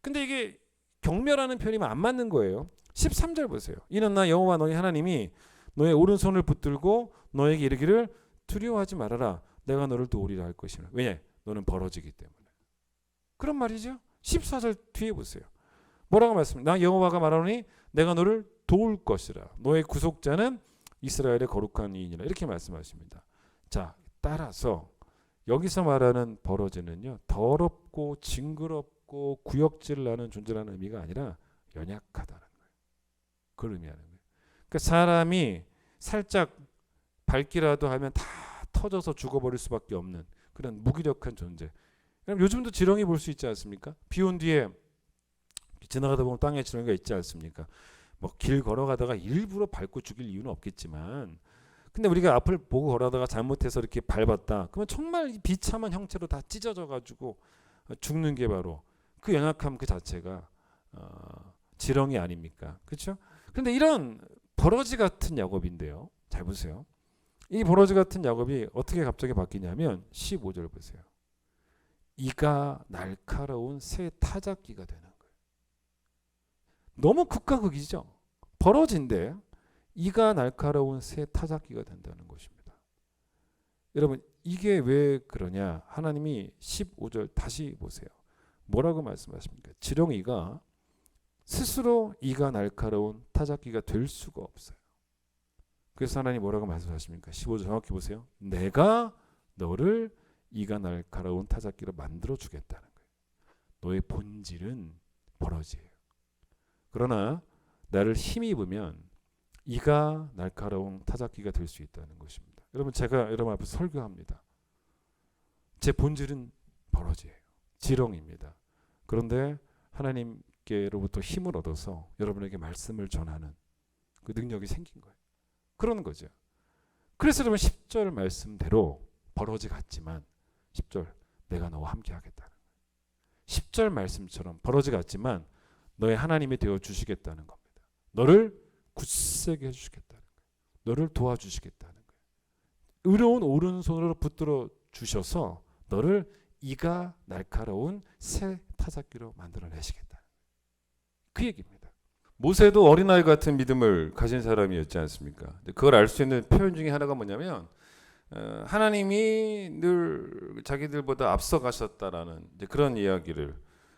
[SPEAKER 3] 근데 이게 경멸하는 표현이면 안 맞는 거예요. 13절 보세요. 이는 나 여호와 너희 하나님이 너의 오른손을 붙들고 너에게 이르기를 두려워하지 말아라. 내가 너를 도우리라 할 것이라. 왜냐? 너는 버러지기 때문에. 그런 말이죠. 14절 뒤에 보세요. 뭐라고 말씀합니까? 나 여호와가 말하노니 내가 너를 도울 것이라. 너의 구속자는 이스라엘의 거룩한 이인이라. 이렇게 말씀하십니다. 자, 따라서 여기서 말하는 버러지는요, 더럽고 징그럽고 구역질을 하는 존재라는 의미가 아니라 연약하다는 거예요. 그걸 의미하는 거예요. 그러니까 사람이 살짝 밟기라도 하면 다 터져서 죽어버릴 수밖에 없는 그런 무기력한 존재. 그럼 요즘도 지렁이 볼 수 있지 않습니까? 비 온 뒤에 지나가다 보면 땅에 지렁이가 있지 않습니까? 뭐 길 걸어가다가 일부러 밟고 죽일 이유는 없겠지만, 근데 우리가 앞을 보고 걸어다가 잘못해서 이렇게 밟았다. 그러면 정말 비참한 형체로 다 찢어져 가지고 죽는 게 바로 그 연약함 그 자체가 지렁이 아닙니까? 그렇죠? 그런데 이런 버러지 같은 야곱인데요. 잘 보세요. 이 버러지 같은 야곱이 어떻게 갑자기 바뀌냐면 15절 보세요. 이가 날카로운 새 타작기가 되는 거예요. 너무 극과 극이죠. 버러지인데 이가 날카로운 새 타작기가 된다는 것입니다. 여러분 이게 왜 그러냐? 하나님이 15절 다시 보세요. 뭐라고 말씀하십니까? 지렁이가 스스로 이가 날카로운 타작기가 될 수가 없어요. 그래서 하나님 뭐라고 말씀하십니까? 15절 정확히 보세요. 내가 너를 이가 날카로운 타작기로 만들어 주겠다는 거예요. 너의 본질은 버러지예요. 그러나 나를 힘입으면 이가 날카로운 타작기가 될 수 있다는 것입니다. 여러분 제가 여러분 앞에 설교합니다. 제 본질은 버러지예요. 지렁입니다. 그런데 하나님께로부터 힘을 얻어서 여러분에게 말씀을 전하는 그 능력이 생긴 거예요. 그러는 거죠. 그래서 여러분 10절 말씀대로 버러지 같지만 10절 내가 너와 함께 하겠다는 거예요. 10절 말씀처럼 버러지 같지만 너의 하나님이 되어 주시겠다는 겁니다. 너를 굳세게 해주시겠다는 거예요. 너를 도와주시겠다는 거예요. 의로운 오른손으로 붙들어 주셔서 너를 이가 날카로운 새 타작기로 만들어내시겠다. 그 얘기입니다.
[SPEAKER 1] 모세도 어린아이 같은 믿음을 가진 사람이었지 않습니까? 그걸 알 수 있는 표현 중에 하나가 뭐냐면 하나님이 늘 자기들보다 앞서가셨다라는 그런 이야기를.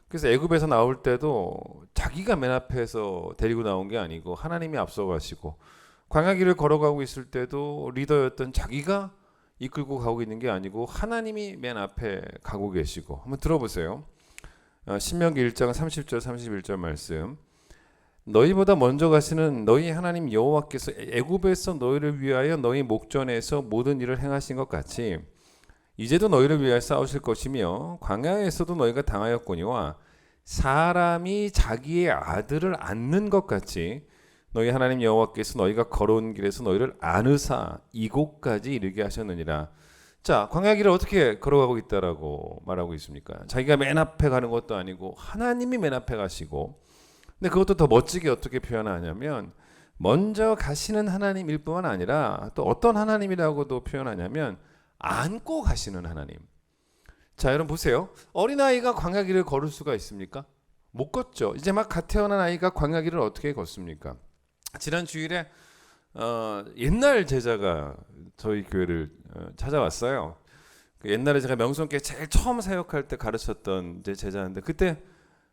[SPEAKER 1] 그래서 애굽에서 나올 때도 자기가 맨 앞에서 데리고 나온 게 아니고 하나님이 앞서가시고, 광야길을 걸어가고 있을 때도 리더였던 자기가 이끌고 가고 있는 게 아니고 하나님이 맨 앞에 가고 계시고. 한번 들어보세요. 신명기 1장 30절 31절 말씀. 너희보다 먼저 가시는 너희 하나님 여호와께서 애굽에서 너희를 위하여 너희 목전에서 모든 일을 행하신 것 같이 이제도 너희를 위하여 싸우실 것이며, 광야에서도 너희가 당하였거니와 사람이 자기의 아들을 안는 것 같이 너희 하나님 여호와께서 너희가 걸어온 길에서 너희를 안으사 이곳까지 이르게 하셨느니라. 자, 광야길을 어떻게 걸어가고 있다라고 말하고 있습니까? 자기가 맨 앞에 가는 것도 아니고 하나님이 맨 앞에 가시고, 근데 그것도 더 멋지게 어떻게 표현하냐면 먼저 가시는 하나님일 뿐만 아니라 또 어떤 하나님이라고도 표현하냐면 안고 가시는 하나님. 자, 여러분 보세요. 어린아이가 광야길을 걸을 수가 있습니까? 못 걷죠. 이제 막 갓 태어난 아이가 광야길을 어떻게 걷습니까? 지난 주일에 옛날 제자가 저희 교회를 찾아왔어요. 그 옛날에 제가 명성교회 제일 처음 사역할 때 가르쳤던 제 제자인데 그때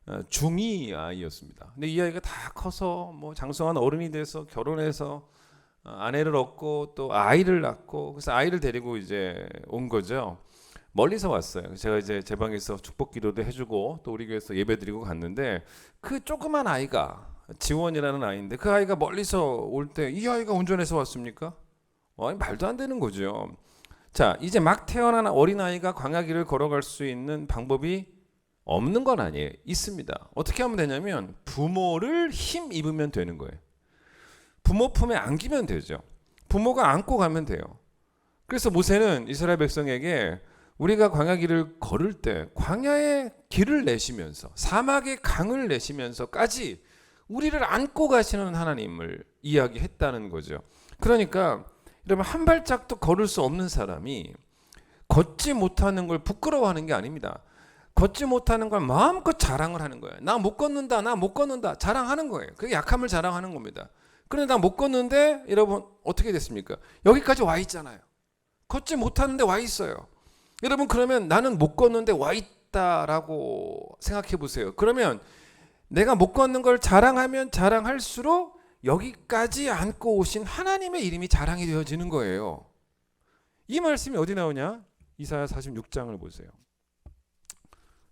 [SPEAKER 1] 중2 아이였습니다. 근데 이 아이가 다 커서 뭐 장성한 어른이 돼서 결혼해서 아내를 얻고 또 아이를 낳고 그래서 아이를 데리고 이제 온 거죠. 멀리서 왔어요. 제가 이제 제 방에서 축복 기도도 해주고 또 우리 교회에서 예배드리고 갔는데 그 조그만 아이가 지원이라는 아이인데 그 아이가 멀리서 올 때 이 아이가 운전해서 왔습니까? 아니, 말도 안 되는 거죠. 자, 이제 막 태어난 어린아이가 광야길을 걸어갈 수 있는 방법이 없는 건 아니에요. 있습니다. 어떻게 하면 되냐면 부모를 힘 입으면 되는 거예요. 부모 품에 안기면 되죠. 부모가 안고 가면 돼요. 그래서 모세는 이스라엘 백성에게 우리가 광야길을 걸을 때 광야의 길을 내시면서 사막의 강을 내시면서까지 우리를 안고 가시는 하나님을 이야기했다는 거죠. 그러니까 여러분 한 발짝도 걸을 수 없는 사람이 걷지 못하는 걸 부끄러워하는 게 아닙니다. 걷지 못하는 걸 마음껏 자랑을 하는 거예요. 나 못 걷는다, 나 못 걷는다 자랑하는 거예요. 그게 약함을 자랑하는 겁니다. 그런데 나 못 걷는데 여러분 어떻게 됐습니까? 여기까지 와 있잖아요. 걷지 못하는데 와 있어요. 여러분 그러면 나는 못 걷는데 와 있다라고 생각해 보세요. 그러면 내가 못 걷는 걸 자랑하면 자랑할수록 여기까지 안고 오신 하나님의 이름이 자랑이 되어지는 거예요. 이 말씀이 어디 나오냐? 이사야 46장을 보세요.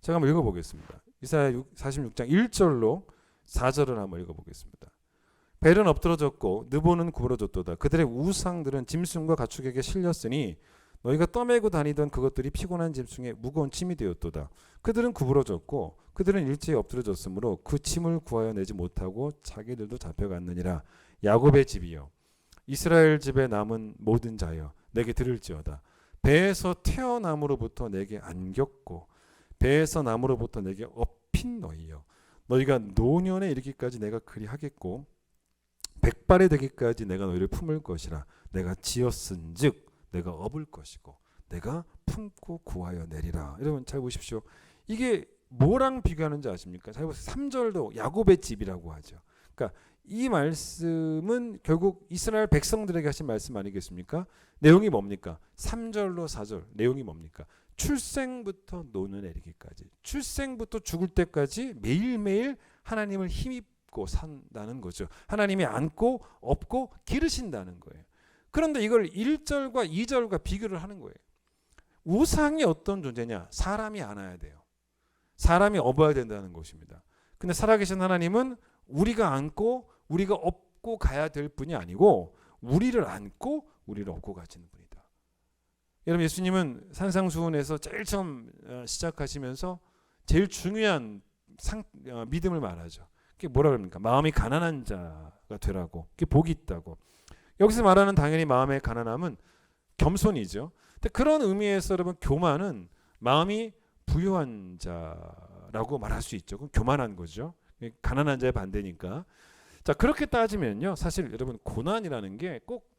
[SPEAKER 1] 제가 한번 읽어보겠습니다. 이사야 46장 1절로 4절을 한번 읽어보겠습니다. 벨은 엎드러졌고 느보는 구부러졌도다. 그들의 우상들은 짐승과 가축에게 실렸으니 너희가 떠매고 다니던 그것들이 피곤한 짐승의 무거운 짐이 되었도다. 그들은 구부러졌고 그들은 일제히 엎드러졌으므로 그 짐을 구하여 내지 못하고 자기들도 잡혀갔느니라. 야곱의 집이여 이스라엘 집에 남은 모든 자여 내게 들을지어다. 배에서 태어남으로부터 내게 안겼고 배에서 남으로부터 내게 업힌 너희여 너희가 노년에 이르기까지 내가 그리 하겠고 백발이 되기까지 내가 너희를 품을 것이라. 내가 지었은즉 내가 업을 것이고 내가 품고 구하여 내리라. 여러분 잘 보십시오. 이게 뭐랑 비교하는지 아십니까? 잘 보세요. 3절도 야곱의 집이라고 하죠. 그러니까 이 말씀은 결국 이스라엘 백성들에게 하신 말씀 아니겠습니까? 내용이 뭡니까? 3절로 4절 내용이 뭡니까? 출생부터 노년에 이르기까지 출생부터 죽을 때까지 매일매일 하나님을 힘입고 산다는 거죠. 하나님이 안고 업고 기르신다는 거예요. 그런데 이걸 1절과 2절과 비교를 하는 거예요. 우상이 어떤 존재냐? 사람이 안아야 돼요. 사람이 업어야 된다는 것입니다. 근데 살아계신 하나님은 우리가 안고 우리가 업고 가야 될 분이 아니고 우리를 안고 우리를 업고 가시는 분이다. 여러분 예수님은 산상수훈에서 제일 처음 시작하시면서 제일 중요한 믿음을 말하죠. 그게 뭐라 그럽니까? 마음이 가난한 자가 되라고. 그게 복이 있다고. 여기서 말하는 당연히 마음의 가난함은 겸손이죠. 근데 그런 의미에서 여러분 교만은 마음이 부유한 자라고 말할 수 있죠. 그럼 교만한 거죠. 가난한 자의 반대니까. 자 그렇게 따지면요, 사실 여러분 고난이라는 게 꼭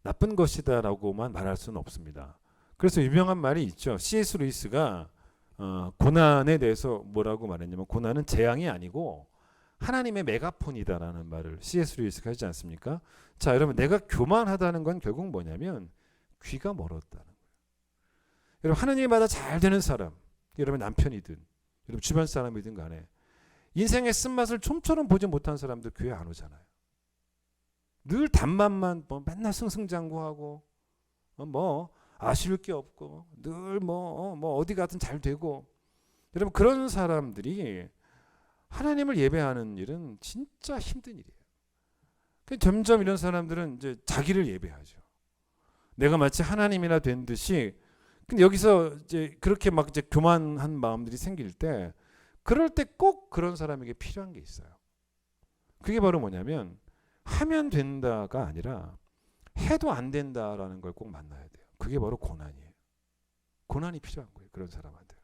[SPEAKER 1] 나쁜 것이다라고만 말할 수는 없습니다. 그래서 유명한 말이 있죠. C.S. 루이스가 고난에 대해서 뭐라고 말했냐면 고난은 재앙이 아니고 하나님의 메가폰이다라는 말을 C.S. 루이스가 하지 않습니까? 자 여러분 내가 교만하다는 건 결국 뭐냐면 귀가 멀었다는 거예요. 여러분 하느님마다 잘 되는 사람, 여러분 남편이든 여러분 주변 사람이든 간에 인생의 쓴맛을 좀처럼 보지 못한 사람들 교회 안 오잖아요. 늘 단맛만 뭐 맨날 승승장구하고 뭐 아쉬울 게 없고 늘 뭐 어디 가든 잘 되고 여러분 그런 사람들이 하나님을 예배하는 일은 진짜 힘든 일이에요. 점점 이런 사람들은 이제 자기를 예배하죠. 내가 마치 하나님이나 된 듯이. 근데 여기서 이제 그렇게 막 이제 교만한 마음들이 생길 때 그럴 때 꼭 그런 사람에게 필요한 게 있어요. 그게 바로 뭐냐면 하면 된다가 아니라 해도 안 된다라는 걸 꼭 만나야 돼요. 그게 바로 고난이에요. 고난이 필요한 거예요. 그런 사람한테.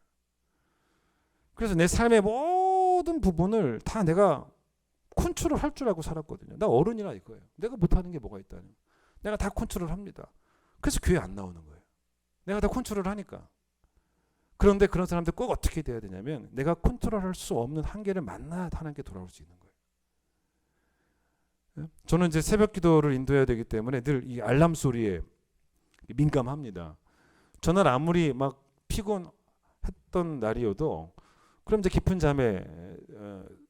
[SPEAKER 1] 그래서 내 삶의 모든
[SPEAKER 3] 모든 부분을 다 내가 컨트롤 할 줄 알고 살았거든요. 나 어른이라 이거예요. 내가 못하는 게 뭐가 있다는. 내가 다 컨트롤 합니다. 그래서 교회 안 나오는 거예요. 내가 다 컨트롤 하니까. 그런데 그런 사람들 꼭 어떻게 돼야 되냐면 내가 컨트롤할 수 없는 한계를 만나야 하나님께 돌아올 수 있는 거예요. 저는 이제 새벽 기도를 인도해야 되기 때문에 늘 이 알람 소리에 민감합니다. 전날 아무리 막 피곤했던 날이어도 그럼 이제 깊은 잠에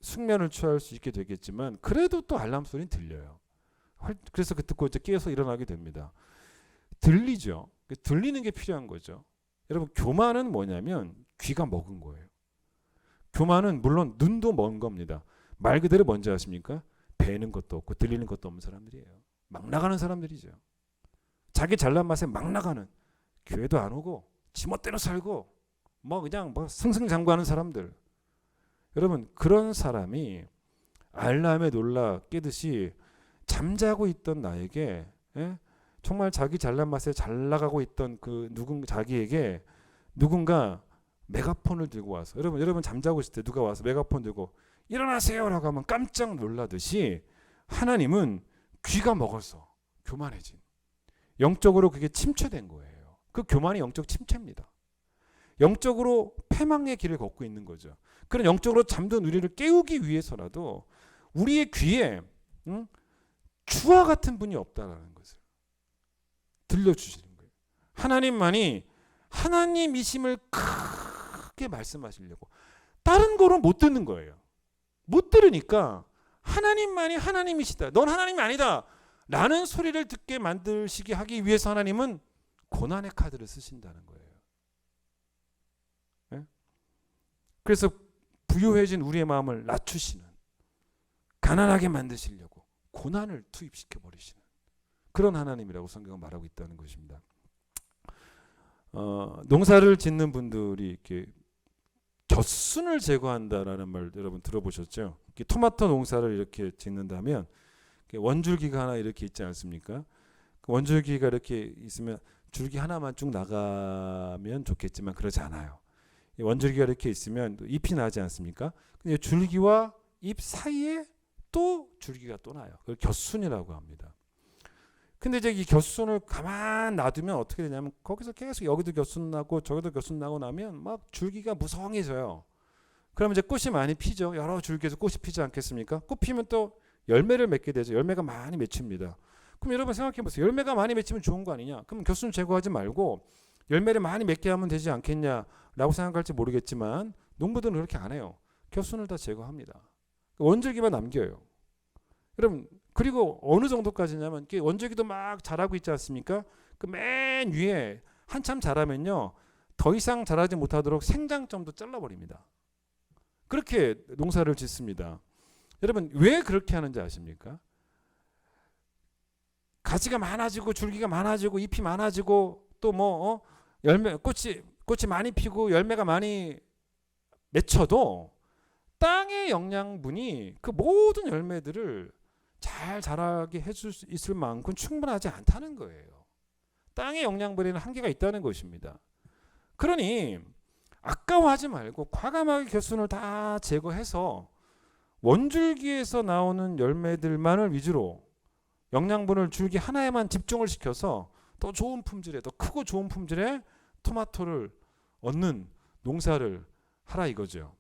[SPEAKER 3] 숙면을 취할 수 있게 되겠지만 그래도 또 알람 소리는 들려요. 그래서 그 듣고 이제 깨어서 일어나게 됩니다. 들리죠. 들리는 게 필요한 거죠. 여러분 교만은 뭐냐면 귀가 먹은 거예요. 교만은 물론 눈도 먼 겁니다. 말 그대로 뭔지 아십니까? 배는 것도 없고 들리는 것도 없는 사람들이에요. 막 나가는 사람들이죠. 자기 잘난 맛에 막 나가는, 교회도 안 오고 지멋대로 살고 뭐 그냥 뭐 승승장구하는 사람들. 여러분 그런 사람이 알람에 놀라 깨듯이 잠자고 있던 나에게 정말 자기 잘난 맛에 잘 나가고 있던 그 자기에게 누군가 메가폰을 들고 와서 여러분 잠자고 있을 때 누가 와서 메가폰 들고 일어나세요라고 하면 깜짝 놀라듯이 하나님은 귀가 먹어서 교만해진, 영적으로 그게 침체된 거예요. 그 교만이 영적 침체입니다. 영적으로 패망의 길을 걷고 있는 거죠. 그런 영적으로 잠든 우리를 깨우기 위해서라도 우리의 귀에 주와 같은 분이 없다라는 것을 들려주시는 거예요. 하나님만이 하나님이심을 크게 말씀하시려고. 다른 거로 못 듣는 거예요. 못 들으니까 하나님만이 하나님이시다, 넌 하나님이 아니다 라는 소리를 듣게 만드시게 하기 위해서 하나님은 고난의 카드를 쓰신다는 거예요. 네? 그래서 부유해진 우리의 마음을 낮추시는, 가난하게 만드시려고 고난을 투입시켜 버리시는 그런 하나님이라고 성경은 말하고 있다는 것입니다. 농사를 짓는 분들이 이렇게 곁순을 제거한다라는 말 여러분 들어보셨죠? 토마토 농사를 이렇게 짓는다면 원줄기가 하나 이렇게 있지 않습니까? 그 원줄기가 이렇게 있으면 줄기 하나만 쭉 나가면 좋겠지만 그러지 않아요. 원줄기가 이렇게 있으면 잎이 나지 않습니까? 근데 줄기와 잎 사이에 또 줄기가 또 나요. 그걸 곁순이라고 합니다. 근데 이제 이 곁순을 가만 놔두면 어떻게 되냐면 거기서 계속 여기도 곁순 나고 저기도 곁순 나고 나면 막 줄기가 무성해져요. 그러면 이제 꽃이 많이 피죠. 여러 줄기에서 꽃이 피지 않겠습니까? 꽃 피면 또 열매를 맺게 되죠. 열매가 많이 맺힙니다. 그럼 여러분 생각해 보세요. 열매가 많이 맺히면 좋은 거 아니냐? 그럼 곁순 제거하지 말고 열매를 많이 맺게 하면 되지 않겠냐라고 생각할지 모르겠지만 농부들은 그렇게 안 해요. 곁순을 다 제거합니다. 원줄기만 남겨요. 여러분 그리고 어느 정도까지냐면 원줄기도 막 자라고 있지 않습니까? 그 맨 위에 한참 자라면요 더 이상 자라지 못하도록 생장점도 잘라버립니다. 그렇게 농사를 짓습니다. 여러분 왜 그렇게 하는지 아십니까? 가지가 많아지고 줄기가 많아지고 잎이 많아지고 또 뭐 열매 꽃이 많이 피고 열매가 많이 맺혀도 땅의 영양분이 그 모든 열매들을 잘 자라게 해줄 수 있을 만큼 충분하지 않다는 거예요. 땅의 영양분에는 한계가 있다는 것입니다. 그러니 아까워하지 말고 과감하게 곁순을 다 제거해서 원줄기에서 나오는 열매들만을 위주로 영양분을 줄기 하나에만 집중을 시켜서 더 좋은 품질의, 더 크고 좋은 품질의 토마토를 얻는 농사를 하라 이거죠.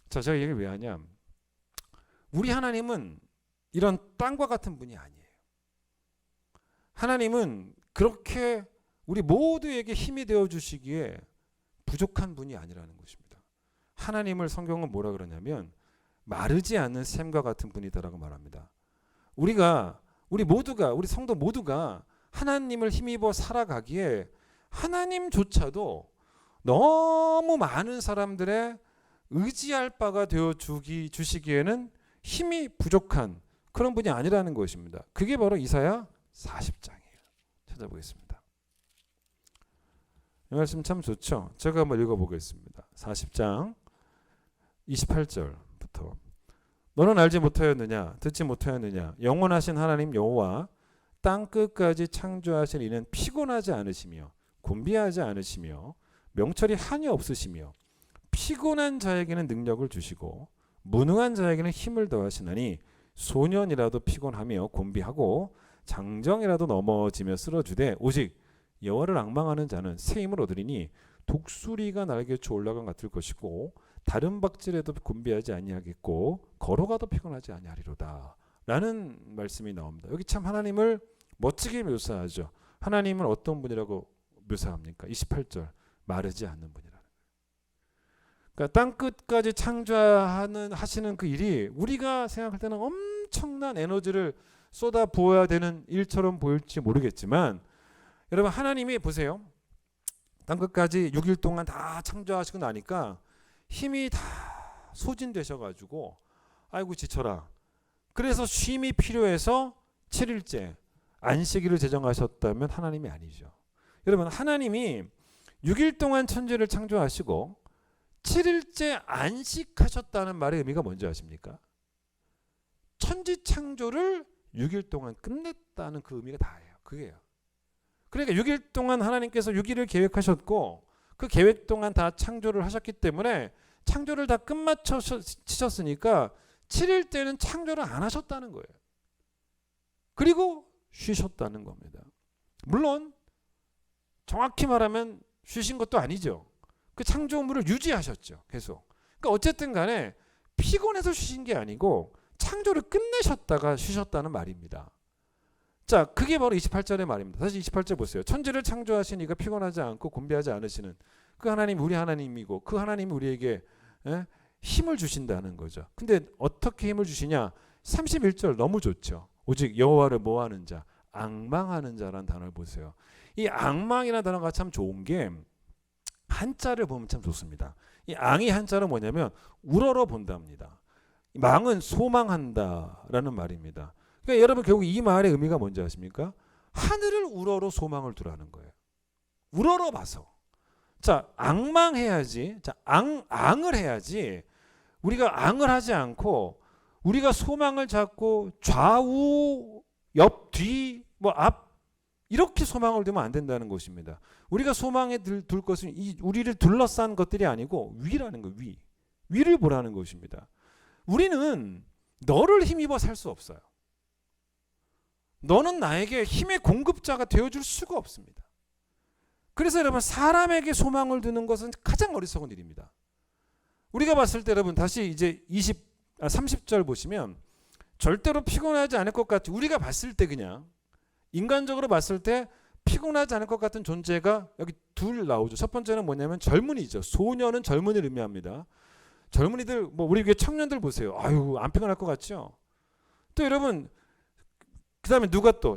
[SPEAKER 3] 자, 제가 얘기를 왜 하냐? 우리 하나님은 이런 땅과 같은 분이 아니에요. 하나님은 그렇게 우리 모두에게 힘이 되어 주시기에 부족한 분이 아니라는 것입니다. 하나님을 성경은 뭐라 그러냐면 마르지 않는 샘과 같은 분이다라고 말합니다. 우리 모두가, 우리 성도 모두가 하나님을 힘입어 살아가기에 하나님조차도 너무 많은 사람들의 의지할 바가 되어 주시기에는 힘이 부족한 그런 분이 아니라는 것입니다. 그게 바로 이사야 40장이에요. 찾아보겠습니다. 이 말씀 참 좋죠. 제가 한번 읽어보겠습니다. 40장 28절부터 너는 알지 못하였느냐 듣지 못하였느냐 영원하신 하나님 여호와 땅 끝까지 창조하신 이는 피곤하지 않으시며 곤비하지 않으시며 명철이 한이 없으시며 피곤한 자에게는 능력을 주시고 무능한 자에게는 힘을 더하시나니 소년이라도 피곤하며 곤비하고 장정이라도 넘어지며 쓰러지되 오직 여호와를 앙망하는 자는 새 힘을 얻으리니 독수리가 날개쳐 올라간 같을 것이고 다른 박질에도 곤비하지 아니하겠고 걸어가도 피곤하지 아니하리로다 라는 말씀이 나옵니다. 여기 참 하나님을 멋지게 묘사하죠. 하나님은 어떤 분이라고 묘사합니까? 28절 마르지 않는 분이라는 거예요. 그러니까 땅끝까지 하시는 그 일이 우리가 생각할 때는 엄청난 에너지를 쏟아 부어야 되는 일처럼 보일지 모르겠지만 여러분 하나님이 보세요. 땅끝까지 6일 동안 다 창조하시고 나니까 힘이 다 소진되셔가지고 아이고 지쳐라. 그래서 쉼이 필요해서 7일째 안식일을 제정하셨다면 하나님이 아니죠. 여러분 하나님이 6일 동안 천지를 창조하시고 7일째 안식하셨다는 말의 의미가 뭔지 아십니까? 천지 창조를 6일 동안 끝냈다는 그 의미가 다예요. 그게요. 그러니까 6일 동안 하나님께서 6일을 계획하셨고 그 계획 동안 다 창조를 하셨기 때문에 창조를 다 끝마쳐 치셨으니까 7일 때는 창조를 안 하셨다는 거예요. 그리고 쉬셨다는 겁니다. 물론 정확히 말하면 쉬신 것도 아니죠. 그 창조물을 유지하셨죠. 계속. 그러니까 어쨌든 간에 피곤해서 쉬신 게 아니고 창조를 끝내셨다가 쉬셨다는 말입니다. 자, 그게 바로 28절의 말입니다. 다시 28절 보세요. 천지를 창조하시니까 피곤하지 않고 곤비하지 않으시는 그 하나님 우리 하나님이고 그 하나님이 우리에게 힘을 주신다는 거죠. 근데 어떻게 힘을 주시냐? 31절 너무 좋죠. 오직 여호와를 뭐하는 자? 앙망하는 자라는 단어를 보세요. 이 앙망이라는 단어가 참 좋은 게 한자를 보면 참 좋습니다. 이 앙이 한자는 뭐냐면 우러러 본답니다. 망은 소망한다라는 말입니다. 그러니까 여러분 결국 이 말의 의미가 뭔지 아십니까? 하늘을 우러러 소망을 두라는 거예요. 우러러 봐서. 자, 앙망해야지. 자, 앙을 해야지. 우리가 앙을 하지 않고 우리가 소망을 잡고 좌우, 옆, 뒤, 뭐 앞 이렇게 소망을 두면 안 된다는 것입니다. 우리가 소망에 둘 것은 우리를 둘러싼 것들이 아니고 위라는 거, 위. 위를 보라는 것입니다. 우리는 너를 힘입어 살 수 없어요. 너는 나에게 힘의 공급자가 되어줄 수가 없습니다. 그래서 여러분 사람에게 소망을 두는 것은 가장 어리석은 일입니다. 우리가 봤을 때 여러분 다시 이제 30절 보시면 절대로 피곤하지 않을 것 같은 우리가 봤을 때 그냥 인간적으로 봤을 때 피곤하지 않을 것 같은 존재가 여기 둘 나오죠. 첫 번째는 뭐냐면 젊은이죠. 소년은 젊은이를 의미합니다. 젊은이들 뭐 우리 교회 청년들 보세요. 아유 안 피곤할 것 같죠. 또 여러분 그 다음에 누가 또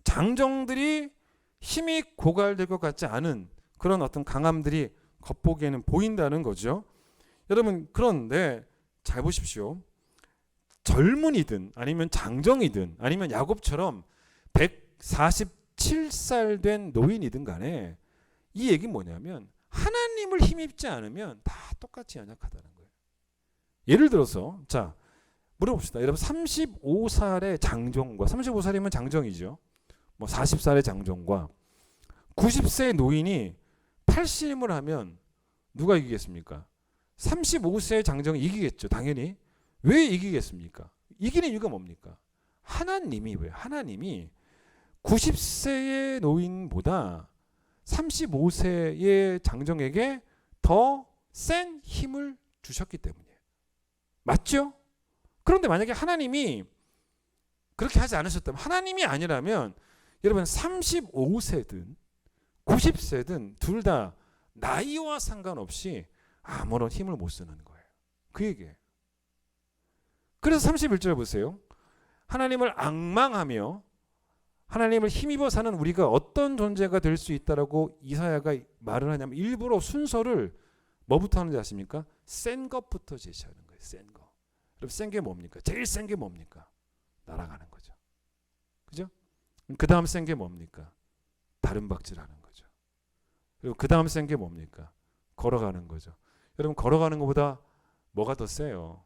[SPEAKER 3] 장정들이 힘이 고갈될 것 같지 않은 그런 어떤 강함들이 겉보기에는 보인다는 거죠. 여러분 그런데 잘 보십시오. 젊은이든 아니면 장정이든 아니면 야곱처럼 147살 된 노인이든 간에 이 얘기는 뭐냐면 하나님을 힘입지 않으면 다 똑같이 연약하다는 거예요. 예를 들어서 자 물어봅시다. 여러분 35살의 장정과 35살이면 장정이죠. 뭐 40살의 장정과 90세의 노인이 팔씨름을 하면 누가 이기겠습니까? 35세의 장정이 이기겠죠. 당연히. 왜 이기겠습니까? 이기는 이유가 뭡니까? 하나님이 90세의 노인보다 35세의 장정에게 더 센 힘을 주셨기 때문이에요. 맞죠? 그런데 만약에 하나님이 그렇게 하지 않으셨다면 하나님이 아니라면 여러분 35세든 90세든 둘 다 나이와 상관없이 아무런 힘을 못 쓰는 거예요. 그 얘기예요. 그래서 31절 보세요. 하나님을 앙망하며 하나님을 힘입어 사는 우리가 어떤 존재가 될 수 있다라고 이사야가 말을 하냐면 일부러 순서를 뭐부터 하는지 아십니까? 센 것부터 제시하는 거예요. 센 거. 그럼 센 게 뭡니까? 제일 센 게 뭡니까? 날아가는 거죠. 그죠? 그 다음 센 게 뭡니까? 다른 박질하는 거죠. 그리고 그 다음 센 게 뭡니까? 걸어가는 거죠. 여러분 걸어가는 것보다 뭐가 더 세요?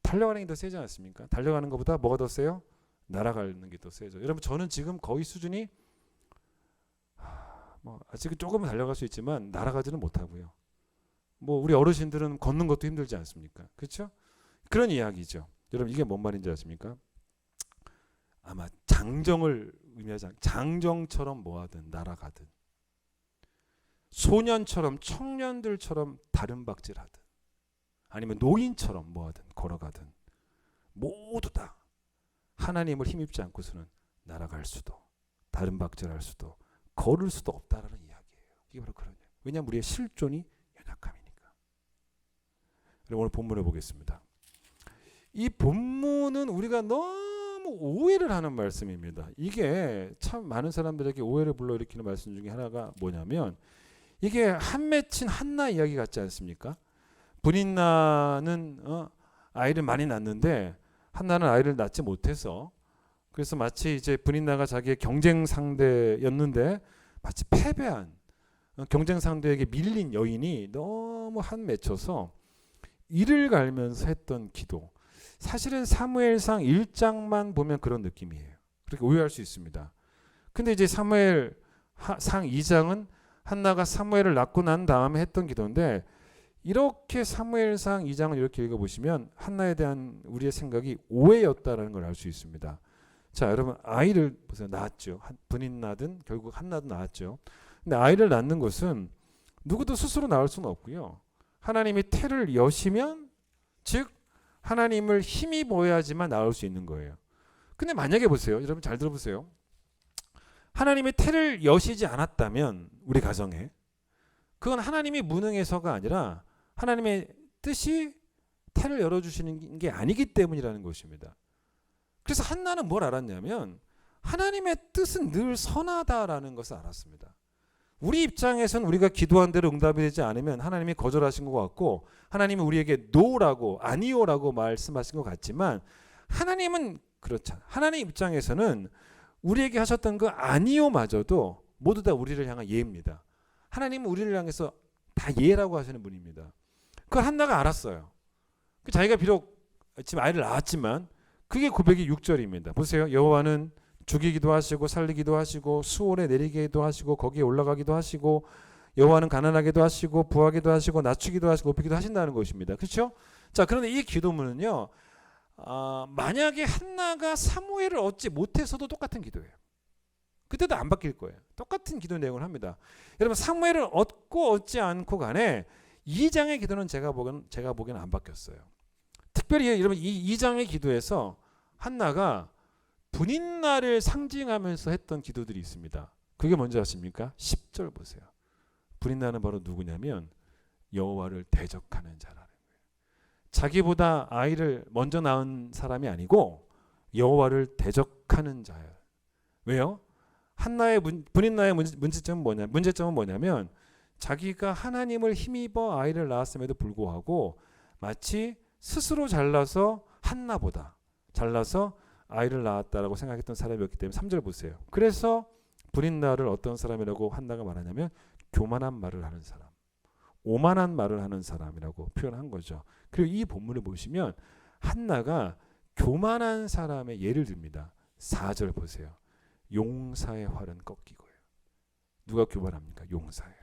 [SPEAKER 3] 달려가는 게 더 세지 않습니까? 달려가는 것보다 뭐가 더 세요? 날아가는 게 더 세죠. 여러분 저는 지금 거의 수준이 뭐 아직 조금은 달려갈 수 있지만 날아가지는 못하고요. 뭐 우리 어르신들은 걷는 것도 힘들지 않습니까? 그렇죠? 그런 이야기죠. 여러분 이게 뭔 말인지 아십니까? 아마 장정을 의미하지 않 장정처럼 뭐하든 날아가든 소년처럼 청년들처럼 다른박질하든 아니면 노인처럼 뭐하든 걸어가든 모두 다 하나님을 힘입지 않고서는 날아갈 수도 다른박질할 수도 걸을 수도 없다라는 이야기예요. 이게 바로 그런 이야기. 왜냐하면 우리의 실존이 연약함이니까. 그럼 오늘 본문을 보겠습니다. 이 본문은 우리가 너무 오해를 하는 말씀입니다. 이게 참 많은 사람들에게 오해를 불러일으키는 말씀 중에 하나가 뭐냐면 이게 한 맺힌 한나 이야기 같지 않습니까? 분인나는 아이를 많이 낳는데 한나는 아이를 낳지 못해서 그래서 마치 이제 분인나가 자기의 경쟁 상대였는데 마치 패배한 경쟁 상대에게 밀린 여인이 너무 한 맺혀서 이를 갈면서 했던 기도. 사실은 사무엘상 1장만 보면 그런 느낌이에요. 그렇게 오해할 수 있습니다. 근데 이제 사무엘상 2장은 한나가 사무엘을 낳고 난 다음에 했던 기도인데 이렇게 사무엘상 2장을 이렇게 읽어보시면 한나에 대한 우리의 생각이 오해였다라는 걸 알 수 있습니다. 자, 여러분 아이를 보세요. 낳았죠. 분인나든 결국 한나도 낳았죠. 근데 아이를 낳는 것은 누구도 스스로 낳을 수는 없고요. 하나님이 태를 여시면 즉 하나님을 힘입어야지만 낳을 수 있는 거예요. 근데 만약에 보세요. 여러분 잘 들어보세요. 하나님이 태를 여시지 않았다면 우리 가정에 그건 하나님이 무능해서가 아니라 하나님의 뜻이 태를 열어주시는 게 아니기 때문이라는 것입니다. 그래서 한나는 뭘 알았냐면 하나님의 뜻은 늘 선하다라는 것을 알았습니다. 우리 입장에서는 우리가 기도한 대로 응답이 되지 않으면 하나님이 거절하신 것 같고 하나님이 우리에게 노라고 아니오라고 말씀하신 것 같지만 하나님은 그렇잖아요. 하나님 입장에서는 우리에게 하셨던 그 아니오마저도 모두 다 우리를 향한 예입니다. 하나님은 우리를 향해서 다 예라고 하시는 분입니다. 그걸 한나가 알았어요. 자기가 비록 지금 아이를 낳았지만 그게 고백이 6절입니다. 보세요. 여호와는 죽이기도 하시고 살리기도 하시고 수월에 내리기도 하시고 거기에 올라가기도 하시고 여호와는 가난하게도 하시고 부하기도 하시고 낮추기도 하시고 높이기도 하신다는 것입니다. 그렇죠? 자, 그런데 이 기도문은요. 만약에 한나가 사무엘을 얻지 못해서도 똑같은 기도예요. 그때도 안 바뀔 거예요. 똑같은 기도 내용을 합니다. 여러분 사무엘을 얻고 얻지 않고 간에 2장의 기도는 제가 보기에는 안 바뀌었어요. 특별히 여러분 이 2장의 기도에서 한나가 분인나를 상징하면서 했던 기도들이 있습니다. 그게 뭔지 아십니까? 10절 보세요. 분인나는 바로 누구냐면 여호와를 대적하는 자라는 거예요. 자기보다 아이를 먼저 낳은 사람이 아니고 여호와를 대적하는 자예요. 왜요? 한나의 분인나의 문제점은 뭐냐면 자기가 하나님을 힘입어 아이를 낳았음에도 불구하고 마치 스스로 잘나서 한나보다 잘나서 아이를 낳았다라고 생각했던 사람이었기 때문에 3절 보세요. 그래서 분인나를 어떤 사람이라고 한나가 말하냐면 교만한 말을 하는 사람, 오만한 말을 하는 사람이라고 표현한 거죠. 그리고 이 본문을 보시면 한나가 교만한 사람의 예를 듭니다. 4절 보세요. 용사의 활은 꺾이고요. 누가 교만합니까? 용사예요.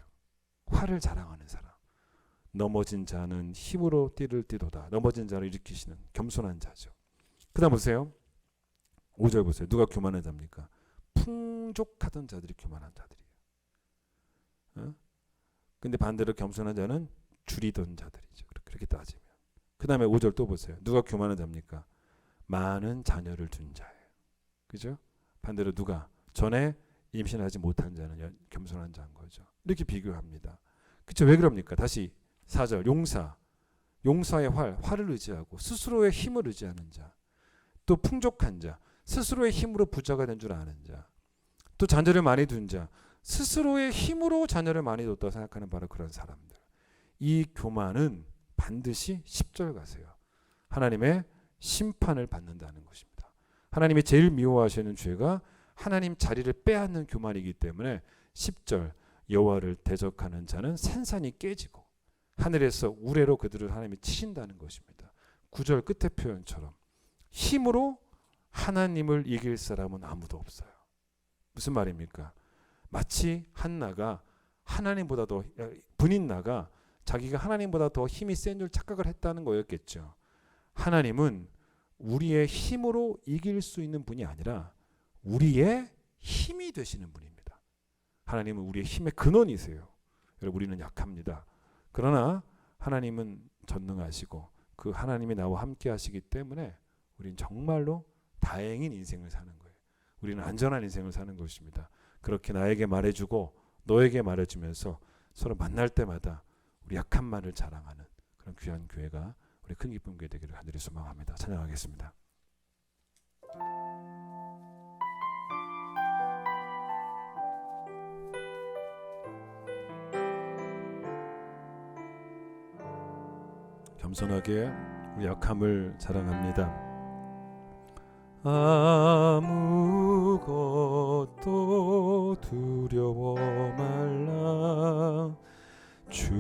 [SPEAKER 3] 활을 자랑하는 사람. 넘어진 자는 힘으로 띠를 띠도다. 넘어진 자를 일으키시는 겸손한 자죠. 그 다음 보세요. 5절 보세요. 누가 교만한 자입니까? 풍족하던 자들이 교만한 자들이에요. 근데 반대로 겸손한 자는 줄이던 자들이죠. 그렇게 따지면. 그 다음에 5절 또 보세요. 누가 교만한 자입니까? 많은 자녀를 둔 자예요. 그죠? 반대로 누가 전에 임신하지 못한 자는 겸손한 자인 거죠. 이렇게 비교합니다. 그렇죠? 왜 그럽니까? 다시 4절 용사의 활을 의지하고 스스로의 힘을 의지하는 자, 또 풍족한 자, 스스로의 힘으로 부자가 된 줄 아는 자, 또 자녀를 많이 둔 자, 스스로의 힘으로 자녀를 많이 뒀다고 생각하는 바로 그런 사람들. 이 교만은 반드시 10절 가세요. 하나님의 심판을 받는다는 것입니다. 하나님이 제일 미워하시는 죄가 하나님 자리를 빼앗는 교만이기 때문에 10절 여호와를 대적하는 자는 산산이 깨지고 하늘에서 우레로 그들을 하나님이 치신다는 것입니다. 9절 끝의 표현처럼 힘으로 하나님을 이길 사람은 아무도 없어요. 무슨 말입니까? 마치 한나가 하나님보다도 분인나가 자기가 하나님보다 더 힘이 센 줄 착각을 했다는 거였겠죠. 하나님은 우리의 힘으로 이길 수 있는 분이 아니라 우리의 힘이 되시는 분입니다. 하나님은 우리의 힘의 근원이세요. 여러분, 우리는 약합니다. 그러나 하나님은 전능하시고 그 하나님이 나와 함께 하시기 때문에 우리는 정말로 다행인 인생을 사는 거예요. 우리는 안전한 인생을 사는 것입니다. 그렇게 나에게 말해주고 너에게 말해주면서 서로 만날 때마다 우리 약함만을 자랑하는 그런 귀한 교회가 우리 큰 기쁨 교회 되기를 간절히 소망합니다. 찬양하겠습니다. 겸손하게 우리 약함을 자랑합니다. 아무것도 두려워 말라. 주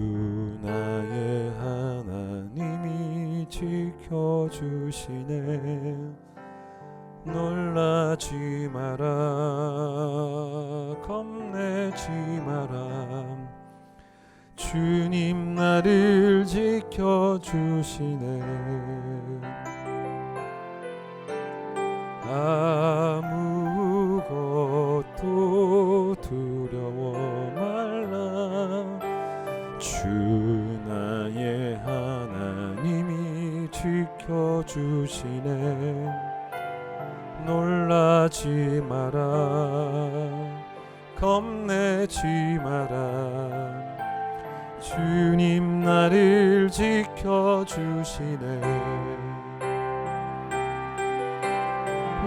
[SPEAKER 3] 나의 하나님이 지켜주시네. 놀라지 마라, 겁내지 마라. 주님 나를 지켜주시네. 아무것도 두려워 말라. 주 나의 하나님이 지켜주시네. 놀라지 마라, 겁내지 마라. 주님 나를 지켜주시네.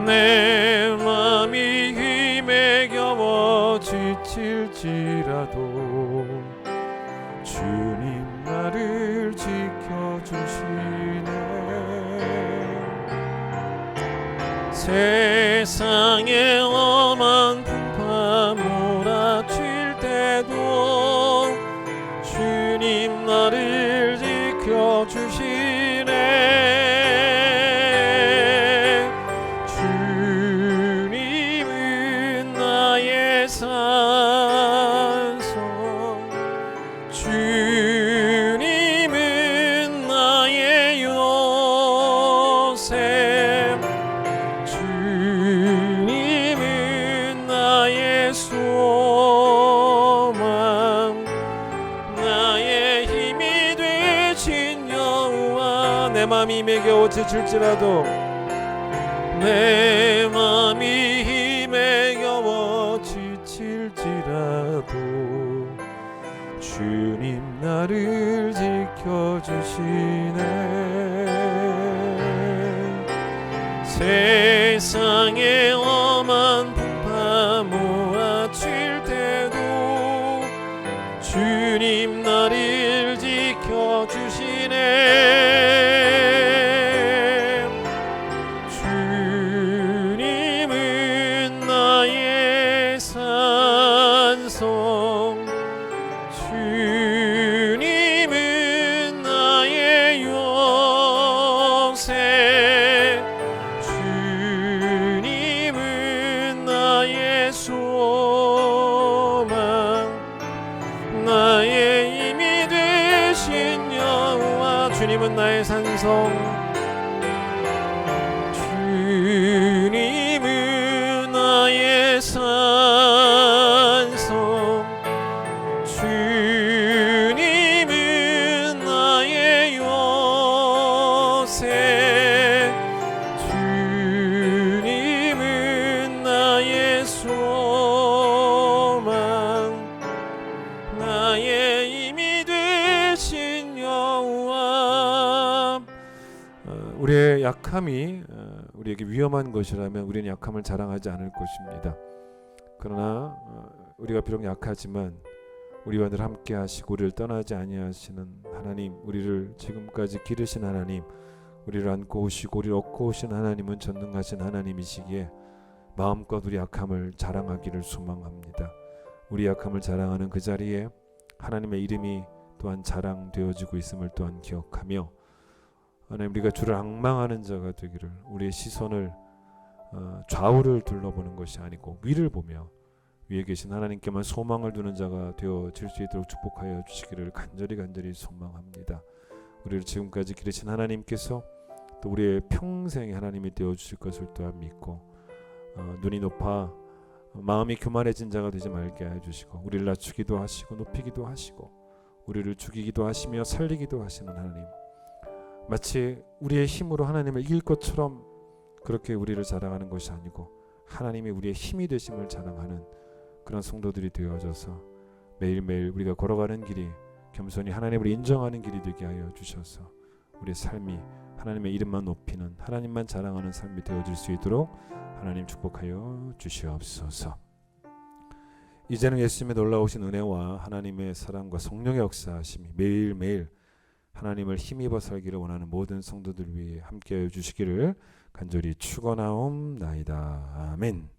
[SPEAKER 3] 내 맘이 힘에 겨워 지칠지라도 주님 나를 지켜주시네. 세상에 험한 풍파 몰아칠 때도 주님 나를 지켜주시네. 주님은 나의 산성, 주님은 나의 요새, 주님은 나의 소망, 나의 힘이 되신 여호와. 내 맘이 힘에 겨워 지칠지라도, 내 맘이 힘에 겨워 지칠지라도 주님 나를 지켜주시네. 세상에 험한 풍파 몰아칠 때도 주님 나를 지켜주시네. 주님은 나의 산성, 주님은 나의 요새, 주님은 나의 소망, 나의 힘이 되신 여호와. 주님은 나의 산성, 주님은 나의 산성, 주님은 나의 요새, 주님은 나의 소망, 나의 힘이 되신 여호와. 우리의 약함이 우리에게 위험한 것이라면 우리는 약함을 자랑하지 않을 것입니다. 그러나 우리가 비록 약하지만 우리와 늘 함께 하시고 우리를 떠나지 아니하시는 하나님, 우리를 지금까지 기르신 하나님, 우리를 안고 오시고 우리를 얻고 오신 하나님은 전능하신 하나님이시기에 마음껏 우리 약함을 자랑하기를 소망합니다. 우리 약함을 자랑하는 그 자리에 하나님의 이름이 또한 자랑되어지고 있음을 또한 기억하며, 하나님, 우리가 주를 앙망하는 자가 되기를, 우리의 시선을 좌우를 둘러보는 것이 아니고 위를 보며 위에 계신 하나님께만 소망을 두는 자가 되어질 수 있도록 축복하여 주시기를 간절히 소망합니다. 우리를 지금까지 기르신 하나님께서 또 우리의 평생에 하나님이 되어주실 것을 또한 믿고 눈이 높아 마음이 교만해진 자가 되지 말게 해주시고 우리를 낮추기도 하시고 높이기도 하시고 우리를 죽이기도 하시며 살리기도 하시는 하나님, 마치 우리의 힘으로 하나님을 이길 것처럼 그렇게 우리를 자랑하는 것이 아니고 하나님이 우리의 힘이 되심을 자랑하는 그런 성도들이 되어져서 매일매일 우리가 걸어가는 길이 겸손히 하나님을 인정하는 길이 되게 하여 주셔서 우리의 삶이 하나님의 이름만 높이는, 하나님만 자랑하는 삶이 되어질 수 있도록 하나님 축복하여 주시옵소서. 이제는 예수님의 놀라우신 은혜와 하나님의 사랑과 성령의 역사하심이 매일매일 하나님을 힘입어 살기를 원하는 모든 성도들 위해 함께하여 주시기를 간절히 축원하옵나이다. 아멘.